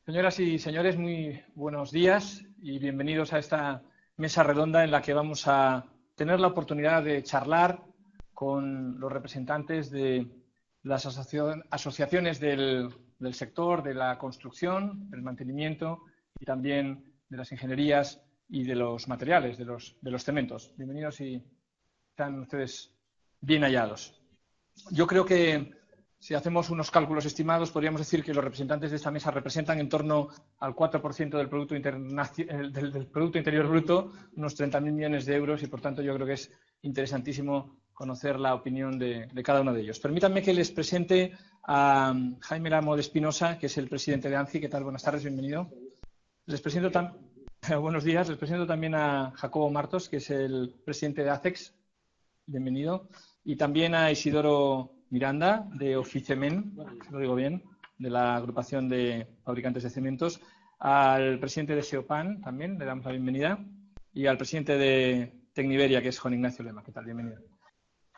Señoras y señores, muy buenos días y bienvenidos a esta mesa redonda en la que vamos a tener la oportunidad de charlar con los representantes de las asociaciones del sector de la construcción, del mantenimiento y también de las ingenierías y de los materiales, de los cementos. Bienvenidos y están ustedes bien hallados. Yo creo que si hacemos unos cálculos estimados, podríamos decir que los representantes de esta mesa representan en torno al 4% del Producto Interior Bruto, unos 30.000 millones de euros, y por tanto yo creo que es interesantísimo conocer la opinión de cada uno de ellos. Permítanme que les presente a Jaime Lamo de Espinosa, que es el presidente de ANCI. ¿Qué tal? Buenas tardes, bienvenido. Buenos días. Les presento también a Jacobo Martos, que es el presidente de ACEX. Bienvenido. Y también a Isidoro Miranda, de Oficemen, si lo digo bien, de la agrupación de fabricantes de cementos, al presidente de Seopan, también le damos la bienvenida, y al presidente de Tecniberia, que es Juan Ignacio Lema. ¿Qué tal? Bienvenido.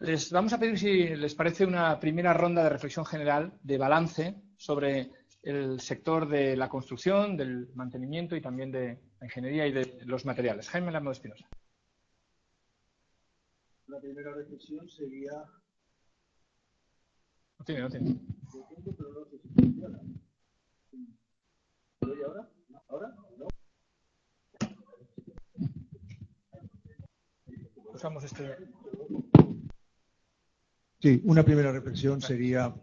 Les vamos a pedir, si les parece, una primera ronda de reflexión general, de balance sobre el sector de la construcción, del mantenimiento y también de la ingeniería y de los materiales. Jaime Lamo de Espinosa. La primera reflexión sería... No tiene. Pero no sé si funciona. ¿Lo oye ahora? ¿Ahora? ¿No? Usamos este... Sí, una primera reflexión sería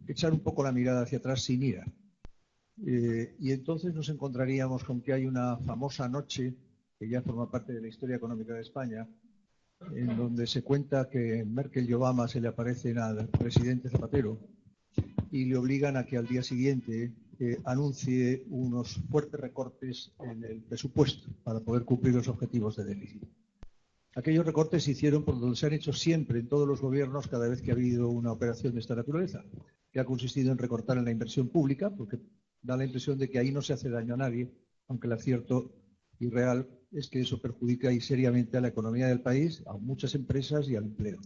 echar un poco la mirada hacia atrás sin ira. Y entonces nos encontraríamos con que hay una famosa noche que ya forma parte de la historia económica de España, en donde se cuenta que Merkel y Obama se le aparecen al presidente Zapatero y le obligan a que al día siguiente anuncie unos fuertes recortes en el presupuesto para poder cumplir los objetivos de déficit. Aquellos recortes se hicieron por donde se han hecho siempre en todos los gobiernos cada vez que ha habido una operación de esta naturaleza, que ha consistido en recortar en la inversión pública, porque da la impresión de que ahí no se hace daño a nadie, aunque el acierto y real es que eso perjudica y seriamente a la economía del país, a muchas empresas y al empleo.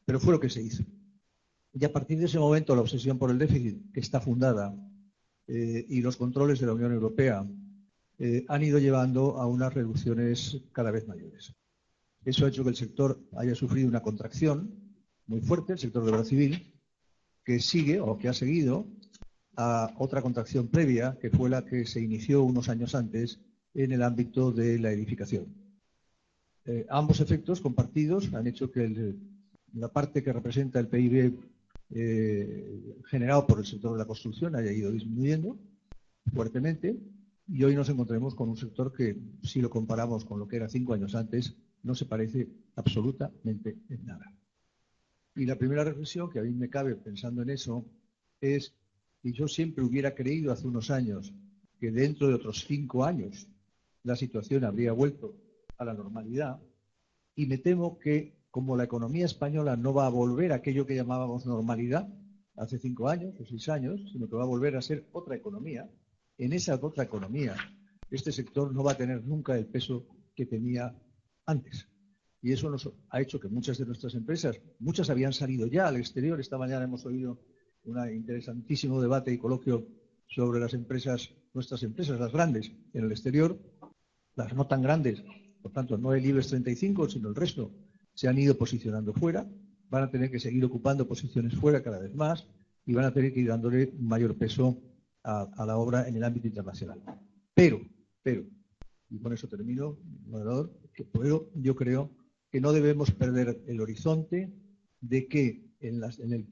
Pero fue lo que se hizo. Y a partir de ese momento la obsesión por el déficit, que está fundada, y los controles de la Unión Europea han ido llevando a unas reducciones cada vez mayores. Eso ha hecho que el sector haya sufrido una contracción muy fuerte, el sector de la obra civil, que sigue o que ha seguido a otra contracción previa, que fue la que se inició unos años antes en el ámbito de la edificación. Ambos efectos compartidos han hecho que la parte que representa el PIB generado por el sector de la construcción haya ido disminuyendo fuertemente, y hoy nos encontremos con un sector que, si lo comparamos con lo que era 5 años antes, no se parece absolutamente en nada. Y la primera reflexión que a mí me cabe pensando en eso es que yo siempre hubiera creído hace unos años que dentro de otros 5 años la situación habría vuelto a la normalidad, y me temo que, como la economía española no va a volver a aquello que llamábamos normalidad hace 5 años o 6 años, sino que va a volver a ser otra economía, en esa otra economía este sector no va a tener nunca el peso que tenía antes. Y eso nos ha hecho que muchas de nuestras empresas, muchas habían salido ya al exterior. Esta mañana hemos oído un interesantísimo debate y coloquio sobre las empresas, nuestras empresas, las grandes, en el exterior. Las no tan grandes, por tanto, no el IBEX 35, sino el resto, se han ido posicionando fuera, van a tener que seguir ocupando posiciones fuera cada vez más y van a tener que ir dándole un mayor peso a la obra en el ámbito internacional. Pero, y con eso termino, moderador, yo creo que no debemos perder el horizonte de que en el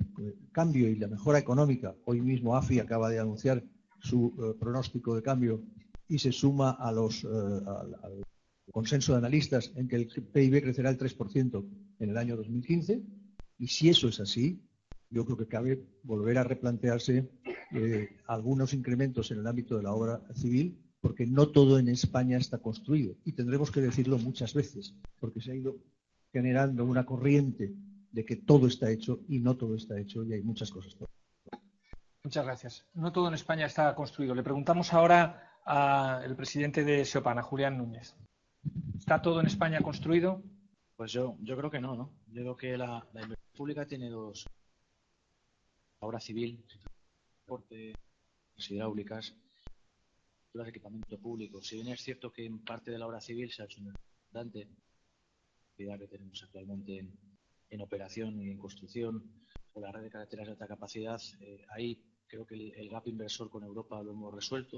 cambio y la mejora económica, hoy mismo AFI acaba de anunciar su pronóstico de cambio y se suma al consenso de analistas en que el PIB crecerá el 3% en el año 2015, y si eso es así, yo creo que cabe volver a replantearse algunos incrementos en el ámbito de la obra civil, porque no todo en España está construido, y tendremos que decirlo muchas veces, porque se ha ido generando una corriente de que todo está hecho y no todo está hecho, y hay muchas cosas por hacer. Muchas gracias. No todo en España está construido. Le preguntamos ahora al presidente de Seopan, a Julián Núñez. ¿Está todo en España construido? Pues yo creo que no. Yo creo que la inversión pública tiene dos obra civil, transporte, hidráulicas, los equipamientos públicos. Si bien es cierto que en parte de la obra civil se ha hecho un importante actividad que tenemos actualmente en operación y en construcción, o la red de carreteras de alta capacidad, ahí creo que el gap inversor con Europa lo hemos resuelto,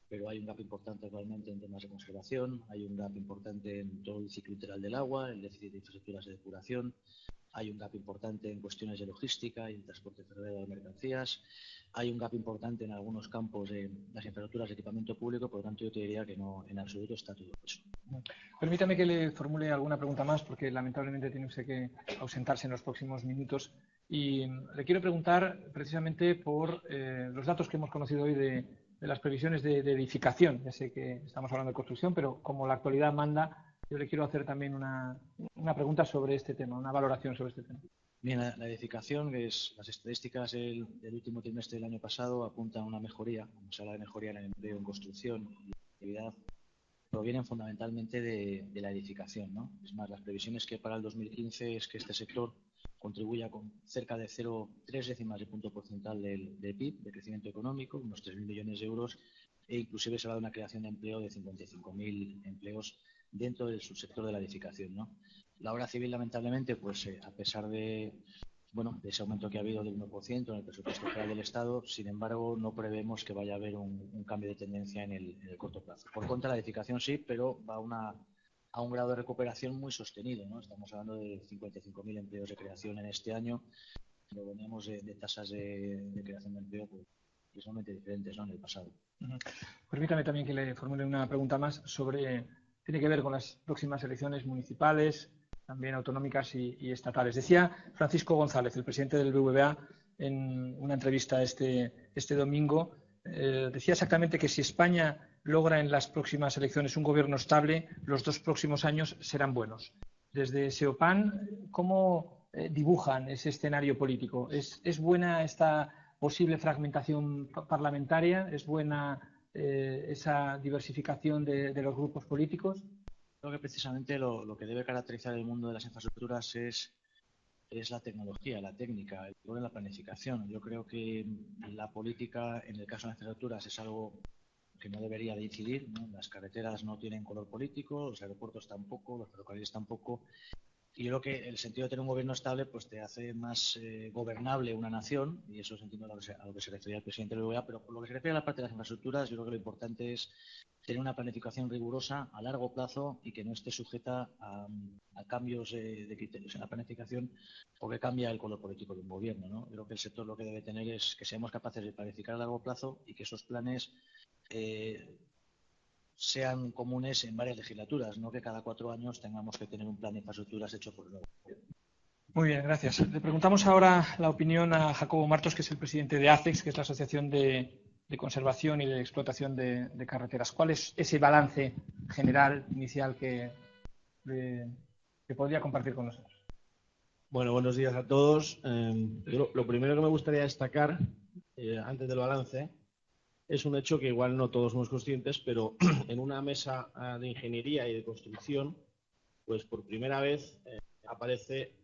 pero hay un gap importante actualmente en temas de conservación, hay un gap importante en todo el ciclo integral del agua, el déficit de infraestructuras de depuración, hay un gap importante en cuestiones de logística y el transporte ferroviario de mercancías, hay un gap importante en algunos campos de las infraestructuras de equipamiento público, por lo tanto yo te diría que no, en absoluto está todo eso. Permítame que le formule alguna pregunta más, porque lamentablemente tiene usted que ausentarse en los próximos minutos. Y le quiero preguntar precisamente por los datos que hemos conocido hoy de las previsiones de edificación. Ya sé que estamos hablando de construcción, pero como la actualidad manda, yo le quiero hacer también una pregunta sobre este tema, una valoración sobre este tema. Bien, la edificación, que es las estadísticas del último trimestre del año pasado apuntan a una mejoría, como se habla de mejoría en el empleo en construcción y en actividad, provienen fundamentalmente de la edificación, ¿no? Es más, las previsiones que para el 2015 es que este sector contribuya con cerca de 0,3 décimas de punto porcentual del PIB, de crecimiento económico, unos 3.000 millones de euros, e inclusive se habla de una creación de empleo de 55.000 empleos dentro del subsector de la edificación, ¿no? La obra civil, lamentablemente, pues a pesar de ese aumento que ha habido del 1% en el presupuesto general del Estado, sin embargo, no prevemos que vaya a haber un cambio de tendencia en el corto plazo. Por contra, la edificación sí, pero va a un grado de recuperación muy sostenido, ¿no? Estamos hablando de 55.000 empleos de creación en este año, pero veníamos de tasas de creación de empleo pues, precisamente diferentes, ¿no?, en el pasado. Permítame también que le formule una pregunta más tiene que ver con las próximas elecciones municipales, también autonómicas y estatales. Decía Francisco González, el presidente del BBVA, en una entrevista este domingo, decía exactamente que si España logra en las próximas elecciones un gobierno estable, los 2 próximos años serán buenos. Desde SEOPAN, ¿cómo dibujan ese escenario político? ¿Es buena esta posible fragmentación parlamentaria? ¿Es buena esa diversificación de los grupos políticos? Creo que precisamente lo que debe caracterizar el mundo de las infraestructuras es la tecnología, la técnica, el valor en la planificación. Yo creo que la política, en el caso de las infraestructuras, es algo que no debería de incidir, ¿no? Las carreteras no tienen color político, los aeropuertos tampoco, los ferrocarriles tampoco. Y yo creo que el sentido de tener un gobierno estable pues te hace más gobernable una nación, y eso es entiendo a lo que se refería el presidente del BBVA, pero por lo que se refiere a la parte de las infraestructuras, yo creo que lo importante es tener una planificación rigurosa a largo plazo y que no esté sujeta a cambios de criterios en la planificación porque cambia el color político de un gobierno, ¿no? Yo creo que el sector lo que debe tener es que seamos capaces de planificar a largo plazo y que esos planes sean comunes en varias legislaturas, no que cada 4 años tengamos que tener un plan de infraestructuras hecho por el nuevo gobierno. Muy bien, gracias. Le preguntamos ahora la opinión a Jacobo Martos, que es el presidente de ACEX, que es la Asociación de Conservación y de Explotación de Carreteras. ¿Cuál es ese balance general, inicial, que podría compartir con nosotros? Bueno, buenos días a todos. Lo primero que me gustaría destacar, antes del balance, es un hecho que igual no todos somos conscientes, pero en una mesa de ingeniería y de construcción, pues por primera vez aparece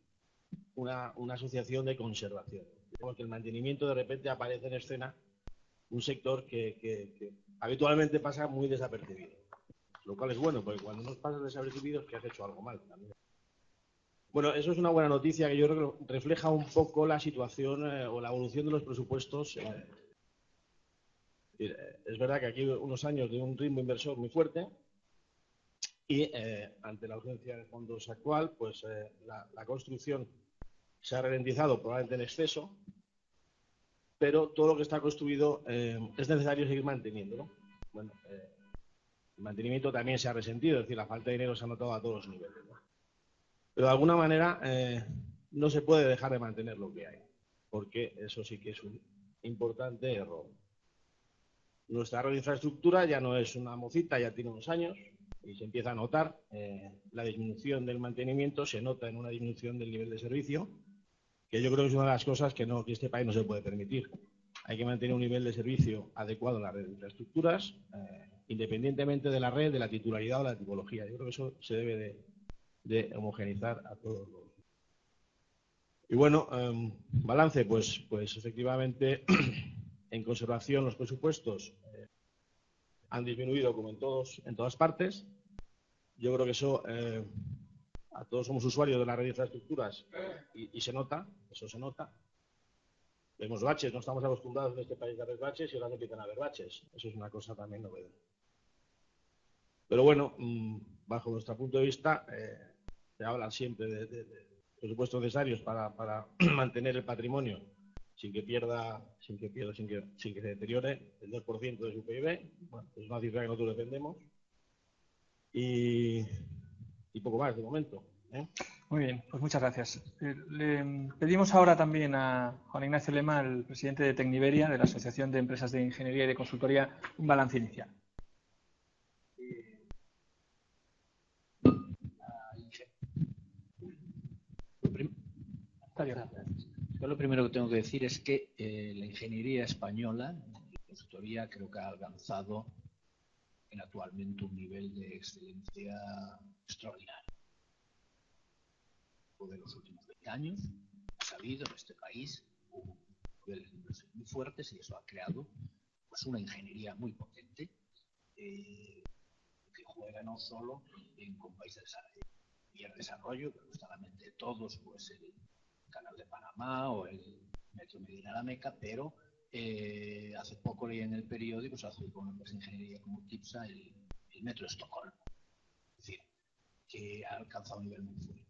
una asociación de conservación. Digamos que el mantenimiento de repente aparece en escena, un sector que habitualmente pasa muy desapercibido, lo cual es bueno, porque cuando nos pasa desapercibido es que has hecho algo mal también. Bueno, eso es una buena noticia que yo creo que refleja un poco la situación o la evolución de los presupuestos. Es verdad que aquí hay unos años de un ritmo inversor muy fuerte y ante la ausencia de fondos actual, pues la construcción se ha ralentizado probablemente en exceso, pero todo lo que está construido es necesario seguir manteniéndolo. Bueno, el mantenimiento también se ha resentido, es decir, la falta de dinero se ha notado a todos los niveles, ¿no? Pero de alguna manera no se puede dejar de mantener lo que hay, porque eso sí que es un importante error. Nuestra red de infraestructura ya no es una mocita, ya tiene unos años y se empieza a notar la disminución del mantenimiento, se nota en una disminución del nivel de servicio, que yo creo que es una de las cosas que este país no se puede permitir. Hay que mantener un nivel de servicio adecuado en la red de infraestructuras, independientemente de la red, de la titularidad o la tipología. Yo creo que eso se debe de homogeneizar a todos los. Y bueno, balance, pues efectivamente en conservación los presupuestos han disminuido como en todas partes. Yo creo que eso, a todos somos usuarios de la red de infraestructuras y se nota, eso se nota. Vemos baches, no estamos acostumbrados en este país a ver baches y ahora empiezan a haber baches. Eso es una cosa también novedosa. Pero bueno, bajo nuestro punto de vista, se habla siempre de presupuestos necesarios para mantener el patrimonio sin que se deteriore el 2% de su PIB. Bueno, es una cifra que nosotros defendemos. Y poco más de momento. Muy bien, pues muchas gracias. Le pedimos ahora también a Juan Ignacio Lema, el presidente de Tecniberia, de la Asociación de Empresas de Ingeniería y de Consultoría, un balance inicial. Yo lo primero que tengo que decir es que la ingeniería española, la consultoría, creo que ha alcanzado actualmente un nivel de excelencia extraordinario. De los últimos 20 años ha sabido en este país niveles de inversión muy fuertes y eso ha creado pues una ingeniería muy potente que juega no solo con países de desarrollo, pero está a la mente de todos, pues el Canal de Panamá o el Metro Medina la Meca, pero hace poco leí en el periódico, se hace con una empresa de ingeniería como TIPSA, el Metro de Estocolmo. Es decir, que ha alcanzado un nivel muy fuerte.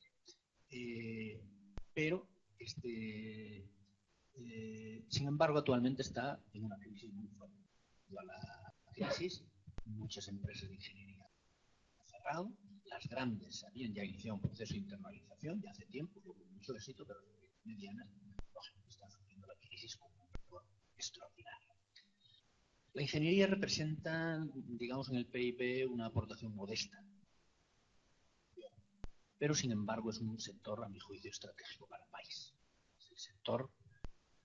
Pero sin embargo actualmente está en una crisis muy fuerte. Debido a la crisis, muchas empresas de ingeniería han cerrado, las grandes habían ya iniciado un proceso de internalización ya hace tiempo, con mucho éxito, pero las medianas están sufriendo la crisis como un factor extraordinario. La ingeniería representa, digamos, en el PIB una aportación modesta, pero sin embargo es un sector, a mi juicio, estratégico para el país. Es el sector,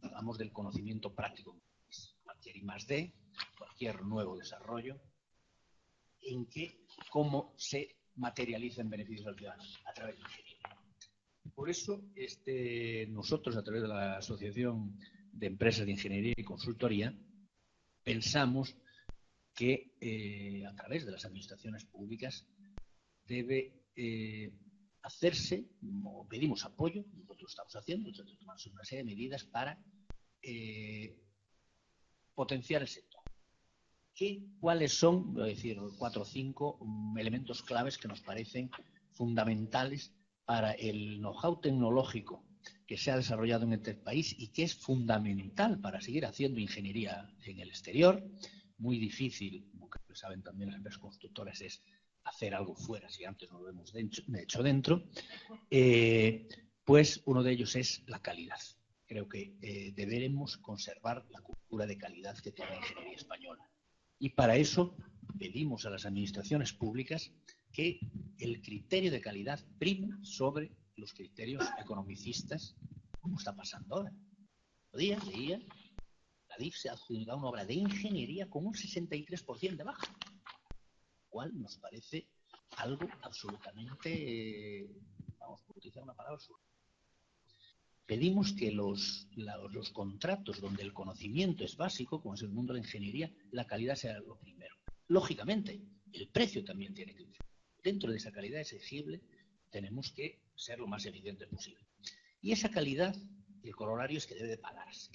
digamos, del conocimiento práctico. Cualquier I+D, cualquier nuevo desarrollo, en que cómo se materializa en beneficios al ciudadano a través de la ingeniería. Por eso, nosotros, a través de la Asociación de Empresas de Ingeniería y Consultoría, pensamos que a través de las administraciones públicas debe hacerse, o pedimos apoyo, nosotros lo estamos haciendo, nosotros tomamos una serie de medidas para potenciar el sector. ¿Cuáles son, voy a decir, 4 o 5 elementos claves que nos parecen fundamentales para el know-how tecnológico que se ha desarrollado en este país y que es fundamental para seguir haciendo ingeniería en el exterior? Muy difícil, como saben también las empresas constructoras, es hacer algo fuera si antes no lo hemos hecho dentro. Pues uno de ellos es la calidad. Creo que deberemos conservar la cultura de calidad que tiene la ingeniería española. Y para eso pedimos a las administraciones públicas que el criterio de calidad prime sobre los criterios economicistas, como está pasando ahora. Leía, la DIF se ha adjudicado una obra de ingeniería con un 63% de baja, lo cual nos parece algo absolutamente, vamos a utilizar una palabra absurda. Pedimos que los contratos donde el conocimiento es básico, como es el mundo de la ingeniería, la calidad sea lo primero. Lógicamente, el precio también tiene que ir. Dentro de esa calidad exigible tenemos que ser lo más evidente posible. Y esa calidad, el corolario es que debe de pagarse.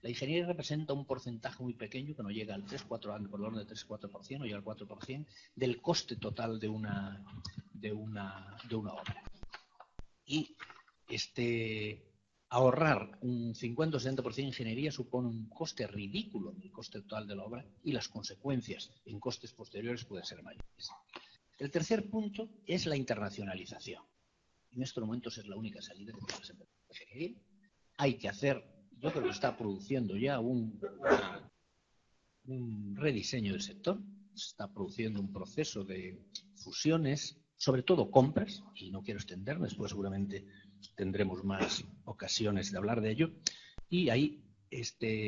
La ingeniería representa un porcentaje muy pequeño que no llega al 3-4, por el orden del 3-4%, o llega al 4% del coste total de una obra. Y ahorrar un 50 o 60% de ingeniería supone un coste ridículo en el coste total de la obra y las consecuencias en costes posteriores pueden ser mayores. El tercer punto es la internacionalización. En estos momentos es la única salida que tiene las empresas de ingeniería. Hay que hacer, yo creo que está produciendo ya un rediseño del sector, se está produciendo un proceso de fusiones, sobre todo compras, y no quiero extenderme, después seguramente tendremos más ocasiones de hablar de ello, y ahí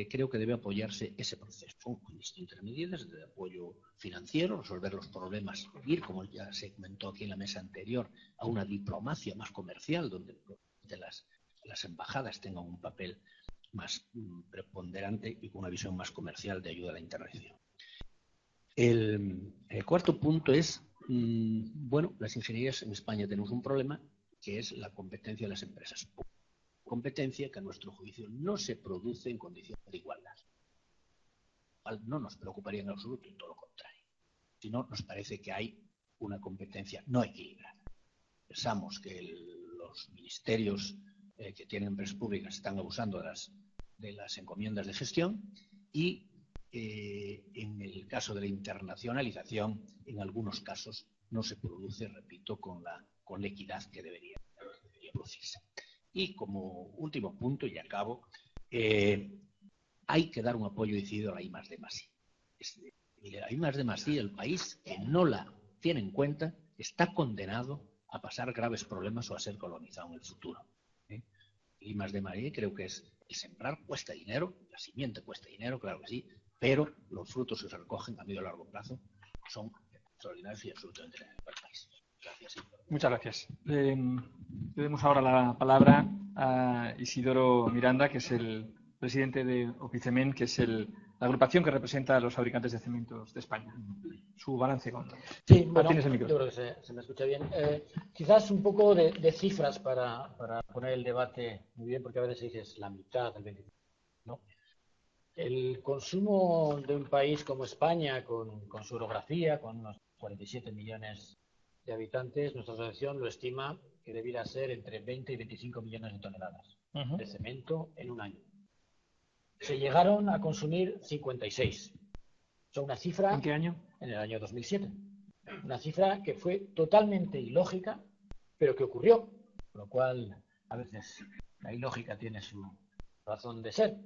creo que debe apoyarse ese proceso con distintas medidas de apoyo financiero, resolver los problemas, ir, como ya se comentó aquí en la mesa anterior, a una diplomacia más comercial, donde las las embajadas tengan un papel más preponderante y con una visión más comercial de ayuda a la intervención. El cuarto punto es, bueno, las ingenierías en España tenemos un problema que es la competencia de las empresas. Competencia que a nuestro juicio no se produce en condiciones de igualdad. No nos preocuparía en absoluto, todo lo contrario. Sino nos parece que hay una competencia no equilibrada. Pensamos que los ministerios que tienen empresas públicas están abusando de las encomiendas de gestión y en el caso de la internacionalización, en algunos casos no se produce, repito, con la equidad que debería producirse. Y como último punto, y acabo, hay que dar un apoyo decidido a la I+D+I. La I+D+I, el país que no la tiene en cuenta, está condenado a pasar graves problemas o a ser colonizado en el futuro. I+D+I creo que es el sembrar cuesta dinero, la simiente cuesta dinero, claro que sí, pero los frutos que se recogen a medio y largo plazo son extraordinarios y absolutamente necesarios para el país. Gracias. Muchas gracias. Le damos ahora la palabra a Isidoro Miranda, que es el presidente de Opicemen, que es la agrupación que representa a los fabricantes de cementos de España. Su balance con... Sí, bueno, tienes el micro. yo creo que se me escucha bien. Quizás un poco de cifras para poner el debate muy bien, porque a veces dices la mitad, el 25%, ¿no? El consumo de un país como España, con su orografía, con unos 47 millones de habitantes, nuestra asociación lo estima que debiera ser entre 20 y 25 millones de toneladas de cemento en un año. Se llegaron a consumir 56. Son una cifra... ¿En qué año? En el año 2007. Una cifra que fue totalmente ilógica, pero que ocurrió. Con lo cual, a veces, la ilógica tiene su razón de ser.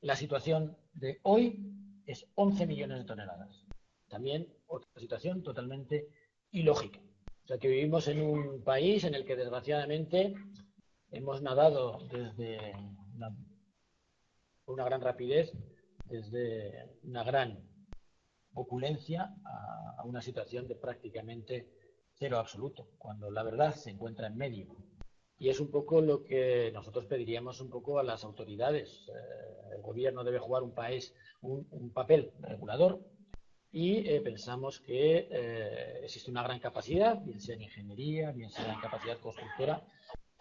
La situación de hoy es 11 millones de toneladas. También otra situación totalmente ilógica. O sea que vivimos en un país en el que desgraciadamente hemos nadado desde una gran rapidez, desde una gran opulencia a una situación de prácticamente cero absoluto, cuando la verdad se encuentra en medio. Y es un poco lo que nosotros pediríamos un poco a las autoridades. El gobierno debe jugar un papel regulador y pensamos que existe una gran capacidad, bien sea en ingeniería, bien sea en capacidad constructora,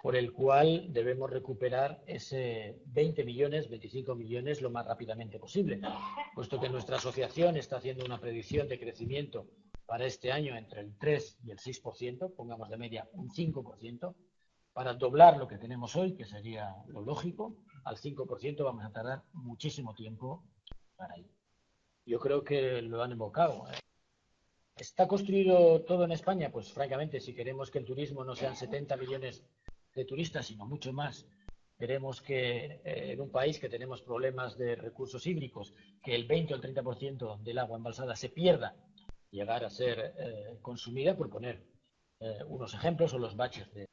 por el cual debemos recuperar ese 20 millones, 25 millones lo más rápidamente posible, puesto que nuestra asociación está haciendo una predicción de crecimiento para este año entre el 3 y el 6%, pongamos de media un 5%, para doblar lo que tenemos hoy, que sería lo lógico. Al 5% vamos a tardar muchísimo tiempo para ello. Yo creo que lo han evocado. ¿Está construido todo en España? Pues francamente, si queremos que el turismo no sean 70 millones de turistas, sino mucho más, veremos que en un país que tenemos problemas de recursos hídricos, que el 20 o el 30% del agua embalsada se pierda, llegar a ser consumida, por poner unos ejemplos, o los baches de...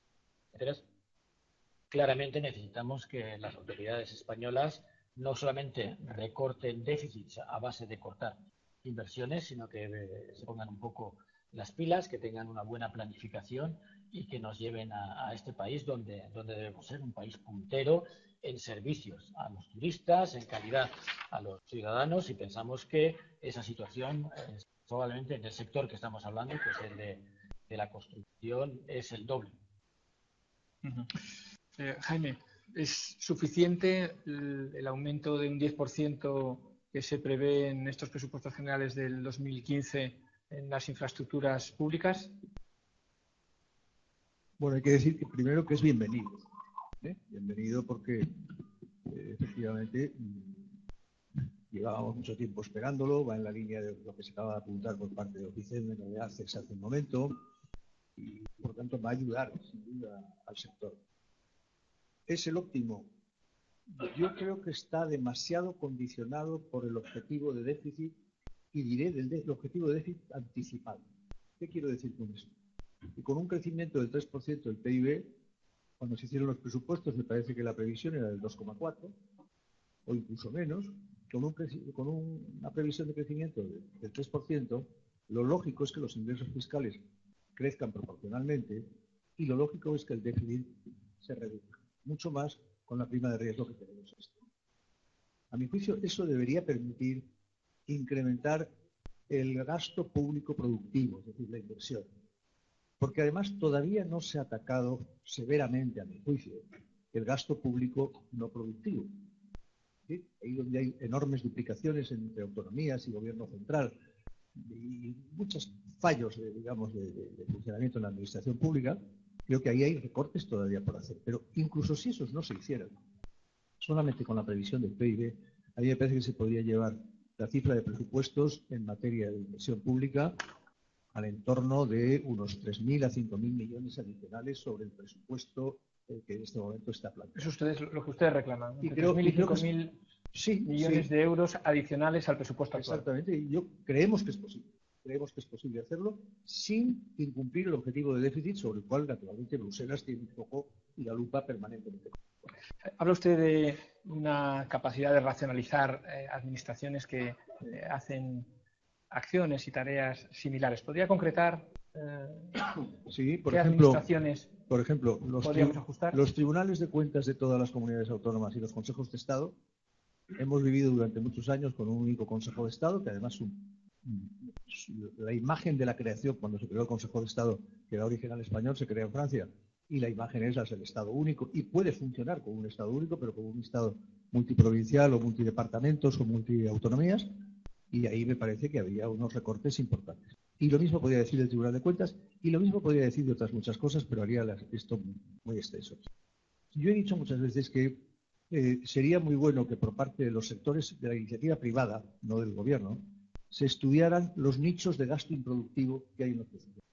Claramente necesitamos que las autoridades españolas no solamente recorten déficits a base de cortar inversiones, sino que se pongan un poco las pilas, que tengan una buena planificación y que nos lleven a este país donde debemos ser un país puntero en servicios a los turistas, en calidad a los ciudadanos, y pensamos que esa situación probablemente en el sector que estamos hablando, que es el de la construcción, es el doble. Jaime, ¿es suficiente el aumento de un 10% que se prevé en estos presupuestos generales del 2015 en las infraestructuras públicas? Bueno, hay que decir que primero que es bienvenido. Bienvenido porque efectivamente llevábamos mucho tiempo esperándolo, va en la línea de lo que se acaba de apuntar por parte de Opicemen de ACES hace un momento y por tanto va a ayudar sin duda al sector. ¿Es el óptimo? Yo creo que está demasiado condicionado por el objetivo de déficit y diré el objetivo de déficit anticipado. ¿Qué quiero decir con eso? Y con un crecimiento del 3% del PIB, cuando se hicieron los presupuestos me parece que la previsión era del 2,4 o incluso menos, con una previsión de crecimiento del 3%, lo lógico es que los ingresos fiscales crezcan proporcionalmente y lo lógico es que el déficit se reduzca, mucho más con la prima de riesgo que tenemos. A mi juicio, eso debería permitir incrementar el gasto público productivo, es decir, la inversión. Porque además todavía no se ha atacado severamente, a mi juicio, el gasto público no productivo. ¿Sí? Ahí donde hay enormes duplicaciones entre autonomías y gobierno central y muchos fallos, digamos, de funcionamiento en la administración pública, creo que ahí hay recortes todavía por hacer. Pero incluso si esos no se hicieran, solamente con la previsión del PIB, a mí me parece que se podría llevar la cifra de presupuestos en materia de inversión pública al entorno de unos 3.000 a 5.000 millones adicionales sobre el presupuesto que en este momento está planteado. Eso ustedes, lo que ustedes reclaman, Y entre 3.000 y 5.000 millones de euros adicionales al presupuesto actual. Exactamente, y creemos que es posible. Creemos que es posible hacerlo sin incumplir el objetivo de déficit sobre el cual, naturalmente, Bruselas tiene un poco la lupa permanentemente. Habla usted de una capacidad de racionalizar administraciones que hacen acciones y tareas similares. ¿Podría concretar sí, qué administraciones podríamos ajustar? Los tribunales de cuentas de todas las comunidades autónomas y los consejos de Estado hemos vivido durante muchos años con un único Consejo de Estado, que además la imagen de la creación, cuando se creó el Consejo de Estado, que era original español, se creó en Francia, y la imagen es la del Estado único, y puede funcionar como un Estado único, pero como un Estado multiprovincial o multidepartamentos o multiautonomías, y ahí me parece que había unos recortes importantes. Y lo mismo podría decir del Tribunal de Cuentas, y lo mismo podría decir de otras muchas cosas, pero haría esto muy extenso. Yo he dicho muchas veces que sería muy bueno que por parte de los sectores de la iniciativa privada, no del gobierno, se estudiaran los nichos de gasto improductivo que hay en los presupuestos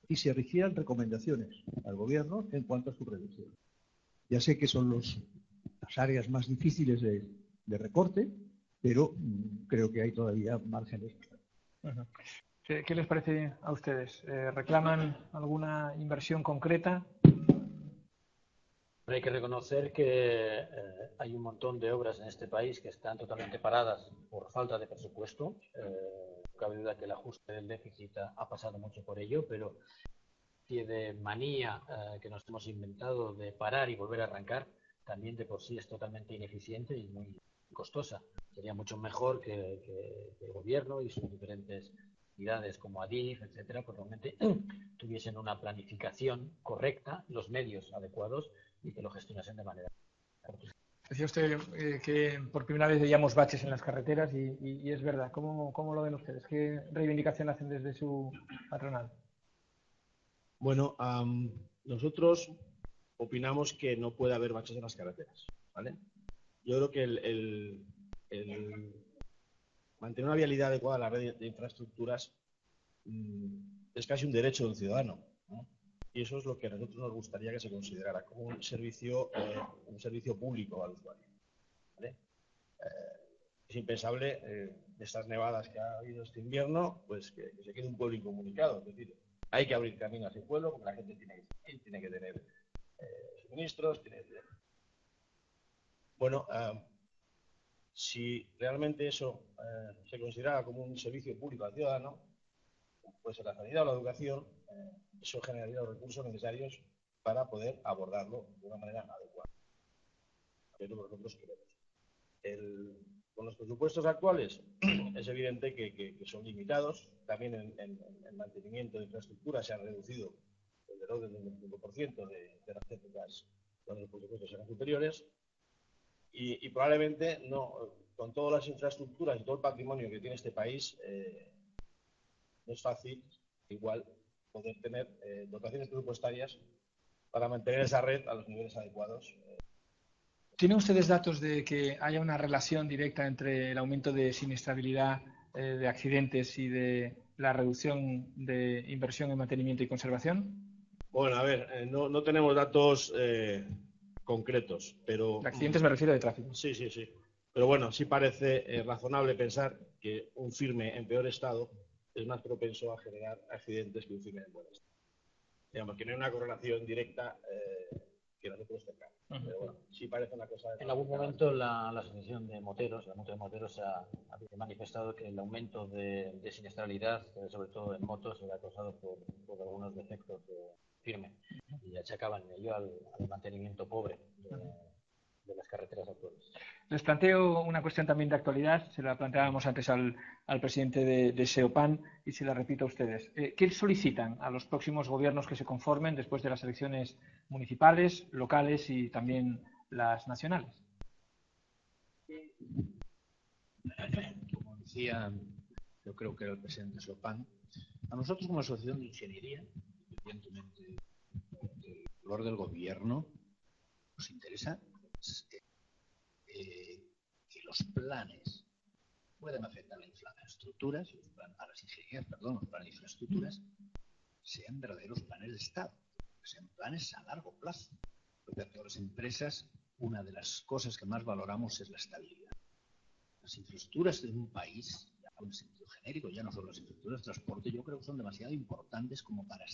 y se rigieran recomendaciones al gobierno en cuanto a su reducción. Ya sé que son las áreas más difíciles de recorte, pero creo que hay todavía márgenes. ¿Qué les parece a ustedes? ¿Reclaman alguna inversión concreta? Hay que reconocer que hay un montón de obras en este país que están totalmente paradas por falta de presupuesto. No cabe duda que el ajuste del déficit ha pasado mucho por ello, pero de manía que nos hemos inventado de parar y volver a arrancar, también de por sí es totalmente ineficiente y muy costosa. Sería mucho mejor que el gobierno y sus diferentes entidades como ADIF, etcétera, pues realmente tuviesen una planificación correcta, los medios adecuados y que lo gestionasen de manera correcta. Decía usted que por primera vez veíamos baches en las carreteras y es verdad. ¿Cómo lo ven ustedes? ¿Qué reivindicación hacen desde su patronal? Bueno, nosotros opinamos que no puede haber baches en las carreteras, ¿vale? Yo creo que el mantener una vialidad adecuada a la red de infraestructuras es casi un derecho de un ciudadano, ¿no? Y eso es lo que a nosotros nos gustaría que se considerara como un servicio público al usuario, ¿vale? Es impensable estas nevadas que ha habido este invierno, pues que se quede un pueblo incomunicado. Es decir, hay que abrir camino a ese pueblo porque la gente tiene que tener suministros. Bueno, si realmente eso se considera como un servicio público al ciudadano, pues en la sanidad o la educación, eso generaría los recursos necesarios para poder abordarlo de una manera adecuada. Es lo que nosotros queremos. Con los presupuestos actuales es evidente que son limitados. También en mantenimiento de infraestructura se han reducido del orden del 25% de las épocas cuando los presupuestos eran superiores. Y probablemente no, con todas las infraestructuras y todo el patrimonio que tiene este país, no es fácil igual poder tener dotaciones presupuestarias para mantener esa red a los niveles adecuados. ¿Tienen ustedes datos de que haya una relación directa entre el aumento de siniestrabilidad, de accidentes y de la reducción de inversión en mantenimiento y conservación? Bueno, a ver, no tenemos datos concretos, pero... De accidentes me refiero de tráfico. Sí. Pero bueno, sí parece razonable pensar que un firme en peor estado es más propenso a generar accidentes que un firme en buen estado. Digamos que no hay una correlación directa que nosotros tengamos. Pero bueno, sí parece una cosa... En algún momento la Asociación de Moteros, la Mutua de Moteros, ha manifestado que el aumento de siniestralidad, sobre todo en motos, era causado por algunos defectos de firme. y achacaban ello al mantenimiento pobre de las carreteras actuales. Les planteo una cuestión también de actualidad, se la planteábamos antes al presidente de SEOPAN y se la repito a ustedes. ¿Qué solicitan a los próximos gobiernos que se conformen después de las elecciones municipales, locales y también las nacionales? Como decía, yo creo que era el presidente SEOPAN, a nosotros como asociación de ingeniería, evidentemente el color del gobierno, nos interesa que los planes pueden afectar a las infraestructuras, a las ingenierías, perdón, los planes de infraestructuras, sean verdaderos planes de Estado, que sean planes a largo plazo. Porque a todas las empresas, una de las cosas que más valoramos es la estabilidad. Las infraestructuras de un país, ya en sentido genérico, ya no solo las infraestructuras de transporte, yo creo que son demasiado importantes como para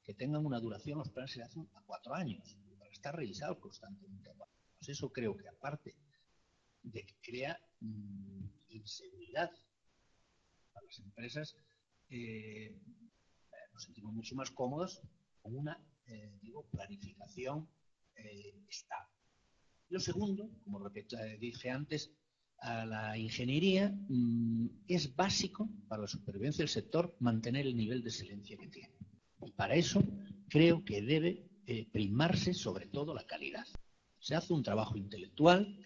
que tengan una duración, los planes se hacen a 4 años, para estar revisados constantemente. Pues eso creo que aparte de que crea inseguridad para las empresas, nos sentimos mucho más cómodos con una planificación estable. Lo segundo, como dije antes, a la ingeniería es básico para la supervivencia del sector mantener el nivel de excelencia que tiene. Y para eso creo que debe primarse sobre todo la calidad. Se hace un trabajo intelectual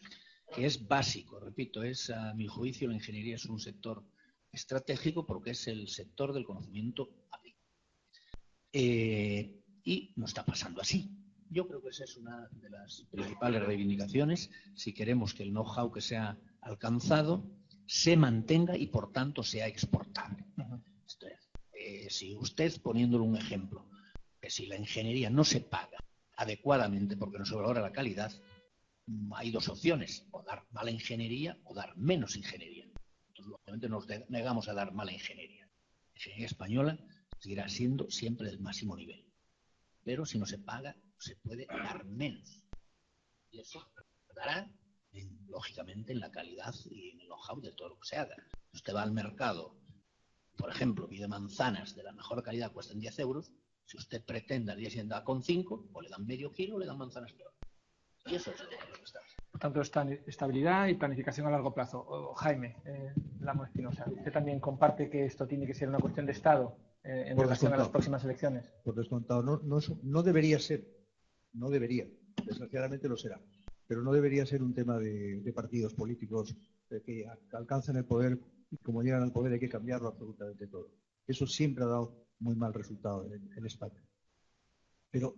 que es básico, repito, a mi juicio la ingeniería es un sector estratégico porque es el sector del conocimiento aplicado. Y no está pasando así. Yo creo que esa es una de las principales reivindicaciones si queremos que el know-how que se ha alcanzado se mantenga y por tanto sea exportable. Esto es, si usted, poniéndole un ejemplo, que si la ingeniería no se paga adecuadamente porque no se valora la calidad, hay dos opciones, o dar mala ingeniería o dar menos ingeniería. Entonces, lógicamente nos negamos a dar mala ingeniería. La ingeniería española seguirá siendo siempre del máximo nivel. Pero si no se paga, se puede dar menos. Y eso dará, lógicamente, en la calidad y en el know-how de todo lo que se haga. Si usted va al mercado, por ejemplo, pide manzanas de la mejor calidad, cuestan 10 euros. Si usted pretende al día siguiente dar con 5, o le dan medio kilo o le dan manzanas peor. Y eso es lo que está. Por tanto, estabilidad y planificación a largo plazo. Jaime Lamo Espinosa, ¿usted también comparte que esto tiene que ser una cuestión de Estado en relación a las próximas elecciones? Por descontado, no debería ser, no debería, desgraciadamente lo será, pero no debería ser un tema de partidos políticos que alcanzan el poder y como llegan al poder hay que cambiarlo absolutamente todo. Eso siempre ha dado muy mal resultado en España. Pero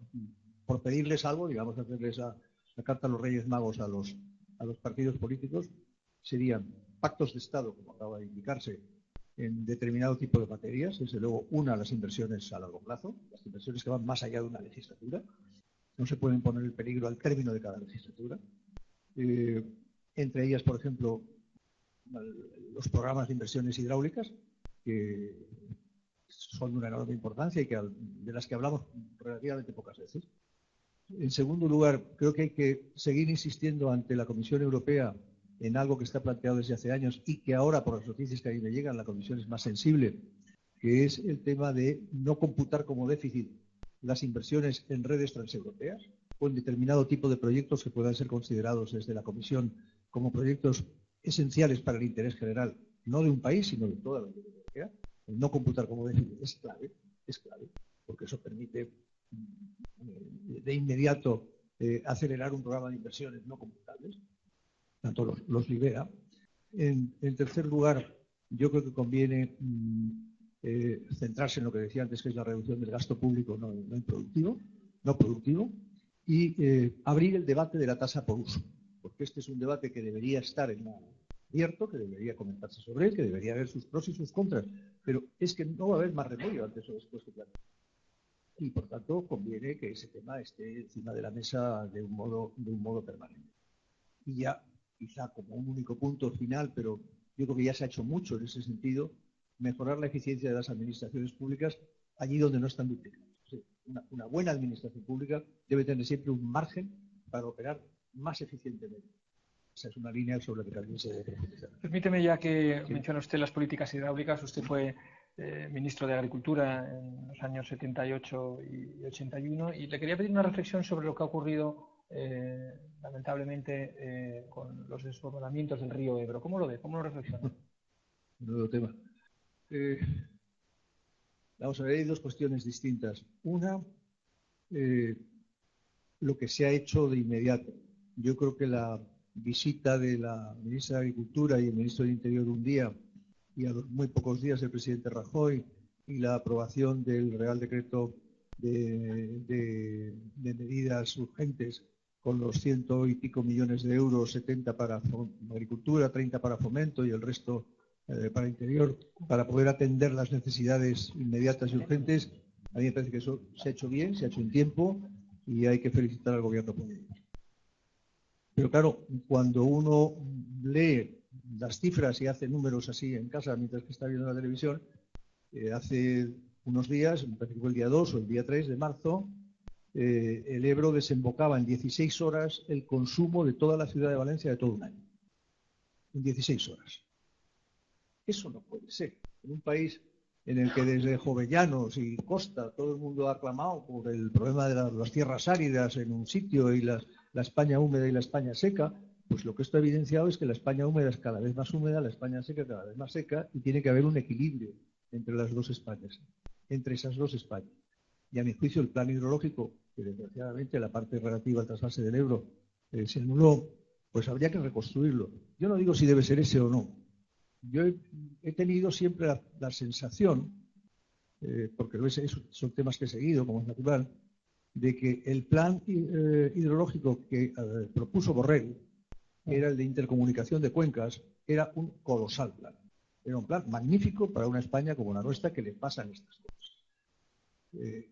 por pedirles algo, digamos, hacerles la carta a los Reyes Magos a los partidos políticos, serían pactos de Estado, como acaba de indicarse, en determinado tipo de materias, desde luego las inversiones a largo plazo, las inversiones que van más allá de una legislatura, no se pueden poner en peligro al término de cada legislatura. Entre ellas, por ejemplo, los programas de inversiones hidráulicas, que son de una enorme importancia y de las que hablamos relativamente pocas veces. En segundo lugar, creo que hay que seguir insistiendo ante la Comisión Europea en algo que está planteado desde hace años y que ahora, por las noticias que a mí me llegan, la Comisión es más sensible, que es el tema de no computar como déficit las inversiones en redes transeuropeas o en determinado tipo de proyectos que puedan ser considerados desde la Comisión como proyectos esenciales para el interés general, no de un país, sino de toda la Unión Europea. El no computar como déficit es clave, porque eso permite de inmediato acelerar un programa de inversiones no computables, tanto los libera. En tercer lugar, yo creo que conviene centrarse en lo que decía antes, que es la reducción del gasto público no productivo, y abrir el debate de la tasa por uso, porque este es un debate que debería estar abierto, que debería comentarse sobre él, que debería haber sus pros y sus contras, pero es que no va a haber más remedio antes o después que plantear. Y por tanto conviene que ese tema esté encima de la mesa de un modo permanente. Y ya, quizá como un único punto final, pero yo creo que ya se ha hecho mucho en ese sentido, mejorar la eficiencia de las administraciones públicas allí donde no están duplicadas. Sí, una buena administración pública debe tener siempre un margen para operar más eficientemente. Esa es una línea sobre la que también se debe profundizar. Permíteme, ya que menciona usted las políticas hidráulicas, usted fue ministro de Agricultura en los años 78 y 81, y le quería pedir una reflexión sobre lo que ha ocurrido lamentablemente con los desbordamientos del río Ebro. ¿Cómo lo ve? ¿Cómo lo reflexiona? Nuevo tema. Vamos a ver, hay dos cuestiones distintas. Una, lo que se ha hecho de inmediato. Yo creo que la visita de la ministra de Agricultura y el ministro del Interior un día, y a los muy pocos días el presidente Rajoy, y la aprobación del Real Decreto de medidas urgentes con los 100 y pico millones de euros, 70 para agricultura, 30 para fomento y el resto para interior, para poder atender las necesidades inmediatas y urgentes. A mí me parece que eso se ha hecho bien, se ha hecho en tiempo y hay que felicitar al gobierno por ello. Pero claro, cuando uno lee las cifras y hace números así en casa mientras que está viendo la televisión, hace unos días, me parece que fue el día 2 o el día 3 de marzo, el Ebro desembocaba en 16 horas el consumo de toda la ciudad de Valencia de todo un año. En 16 horas. Eso no puede ser. En un país en el que desde Jovellanos y Costa todo el mundo ha aclamado por el problema de las tierras áridas en un sitio y la España húmeda y la España seca, pues lo que esto ha evidenciado es que la España húmeda es cada vez más húmeda, la España seca cada vez más seca, y tiene que haber un equilibrio entre las dos Españas, entre esas dos Españas. Y a mi juicio el plan hidrológico, que desgraciadamente la parte relativa al trasvase del Ebro se anuló, pues habría que reconstruirlo. Yo no digo si debe ser ese o no. Yo he tenido siempre la sensación, porque son temas que he seguido, como es natural, de que el plan hidrológico que propuso Borrell, que era el de intercomunicación de cuencas, era un colosal plan. Era un plan magnífico para una España como la nuestra que le pasan estas cosas.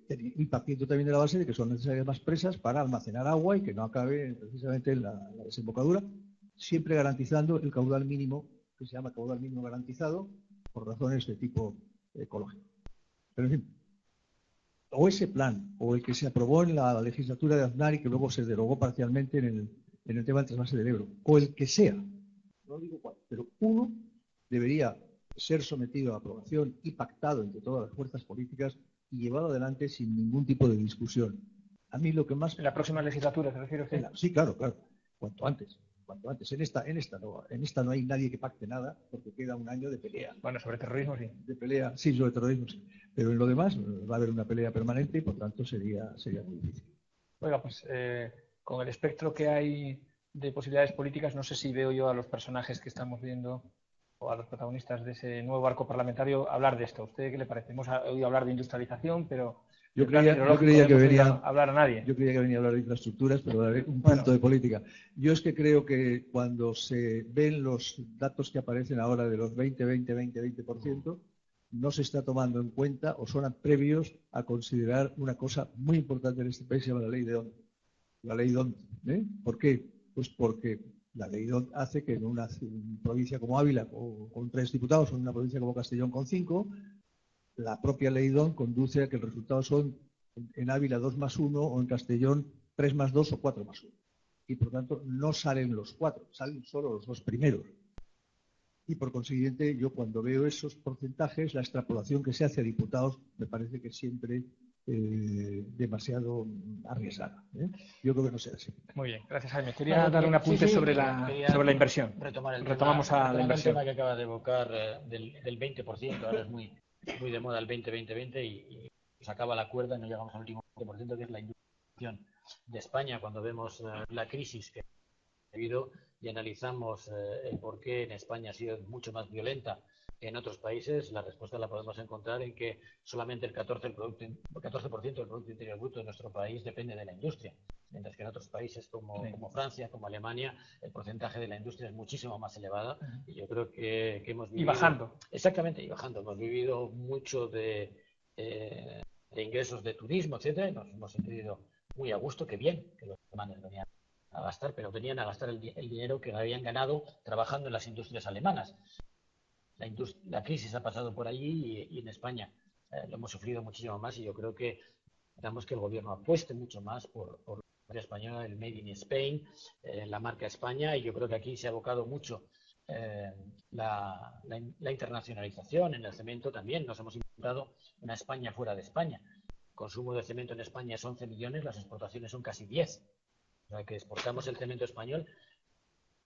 Y partiendo también de la base de que son necesarias más presas para almacenar agua y que no acabe precisamente en la desembocadura, siempre garantizando el caudal mínimo, que se llama caudal mínimo garantizado, por razones de tipo ecológico. Pero en fin, o ese plan, o el que se aprobó en la legislatura de Aznar y que luego se derogó parcialmente en el tema del trasvase del Ebro, o el que sea, no digo cuál, pero uno debería ser sometido a aprobación y pactado entre todas las fuerzas políticas y llevado adelante sin ningún tipo de discusión. A mí lo que más... ¿En la próxima legislatura se refiere usted? Sí, claro, cuanto antes. En esta no hay nadie que pacte nada porque queda un año de pelea. Bueno, sobre terrorismo sí. De pelea, sí, sobre terrorismo sí. Pero en lo demás va a haber una pelea permanente y por tanto sería muy difícil. Oiga, pues con el espectro que hay de posibilidades políticas, no sé si veo yo a los personajes que estamos viendo o a los protagonistas de ese nuevo arco parlamentario hablar de esto. ¿A usted qué le parece? Hemos oído hablar de industrialización, pero yo creía que venía a hablar a nadie. Yo creía que venía a hablar de infraestructuras, pero daré un punto de política. Yo es que creo que cuando se ven los datos que aparecen ahora de los 20%, no se está tomando en cuenta o son previos a considerar una cosa muy importante en este país, se llama la ley de DONT. La ley DONT. ¿Por qué? Pues porque la ley DONT hace que en una provincia como Ávila, con 3 diputados, o en una provincia como Castellón con 5, la propia ley DONT conduce a que el resultado son en Ávila 2+1 o en Castellón 3+2 o 4+1. Y por tanto no salen los 4, salen solo los 2 primeros. Y por consiguiente yo cuando veo esos porcentajes, la extrapolación que se hace a diputados me parece que es siempre demasiado arriesgada. Yo creo que no sea así. Muy bien, gracias Jaime. Quería dar un apunte sobre la inversión. Retomamos a la inversión. El tema que acaba de evocar del 20%, ahora es muy de moda el 20-20-20 y se acaba la cuerda y no llegamos al último 20%, que es la inversión de España. Cuando vemos la crisis que ha habido y analizamos el por qué en España ha sido mucho más violenta que en otros países, la respuesta la podemos encontrar en que solamente el 14% del Producto Interior Bruto de nuestro país depende de la industria, mientras que en otros países como Francia, como Alemania, el porcentaje de la industria es muchísimo más elevado y yo creo que hemos vivido... Y bajando. Exactamente, y bajando. Hemos vivido mucho de ingresos de turismo, etcétera, y nos hemos sentido muy a gusto, que bien, que los alemanes venían a gastar, pero venían a gastar el dinero que habían ganado trabajando en las industrias alemanas. La crisis ha pasado por allí y en España lo hemos sufrido muchísimo más y yo creo que necesitamos que el gobierno apueste mucho más por la marca española, el Made in Spain, la marca España, y yo creo que aquí se ha abocado mucho la internacionalización en el cemento también. Nos hemos importado una España fuera de España. El consumo de cemento en España es 11 millones, las exportaciones son casi 10. O sea que exportamos el cemento español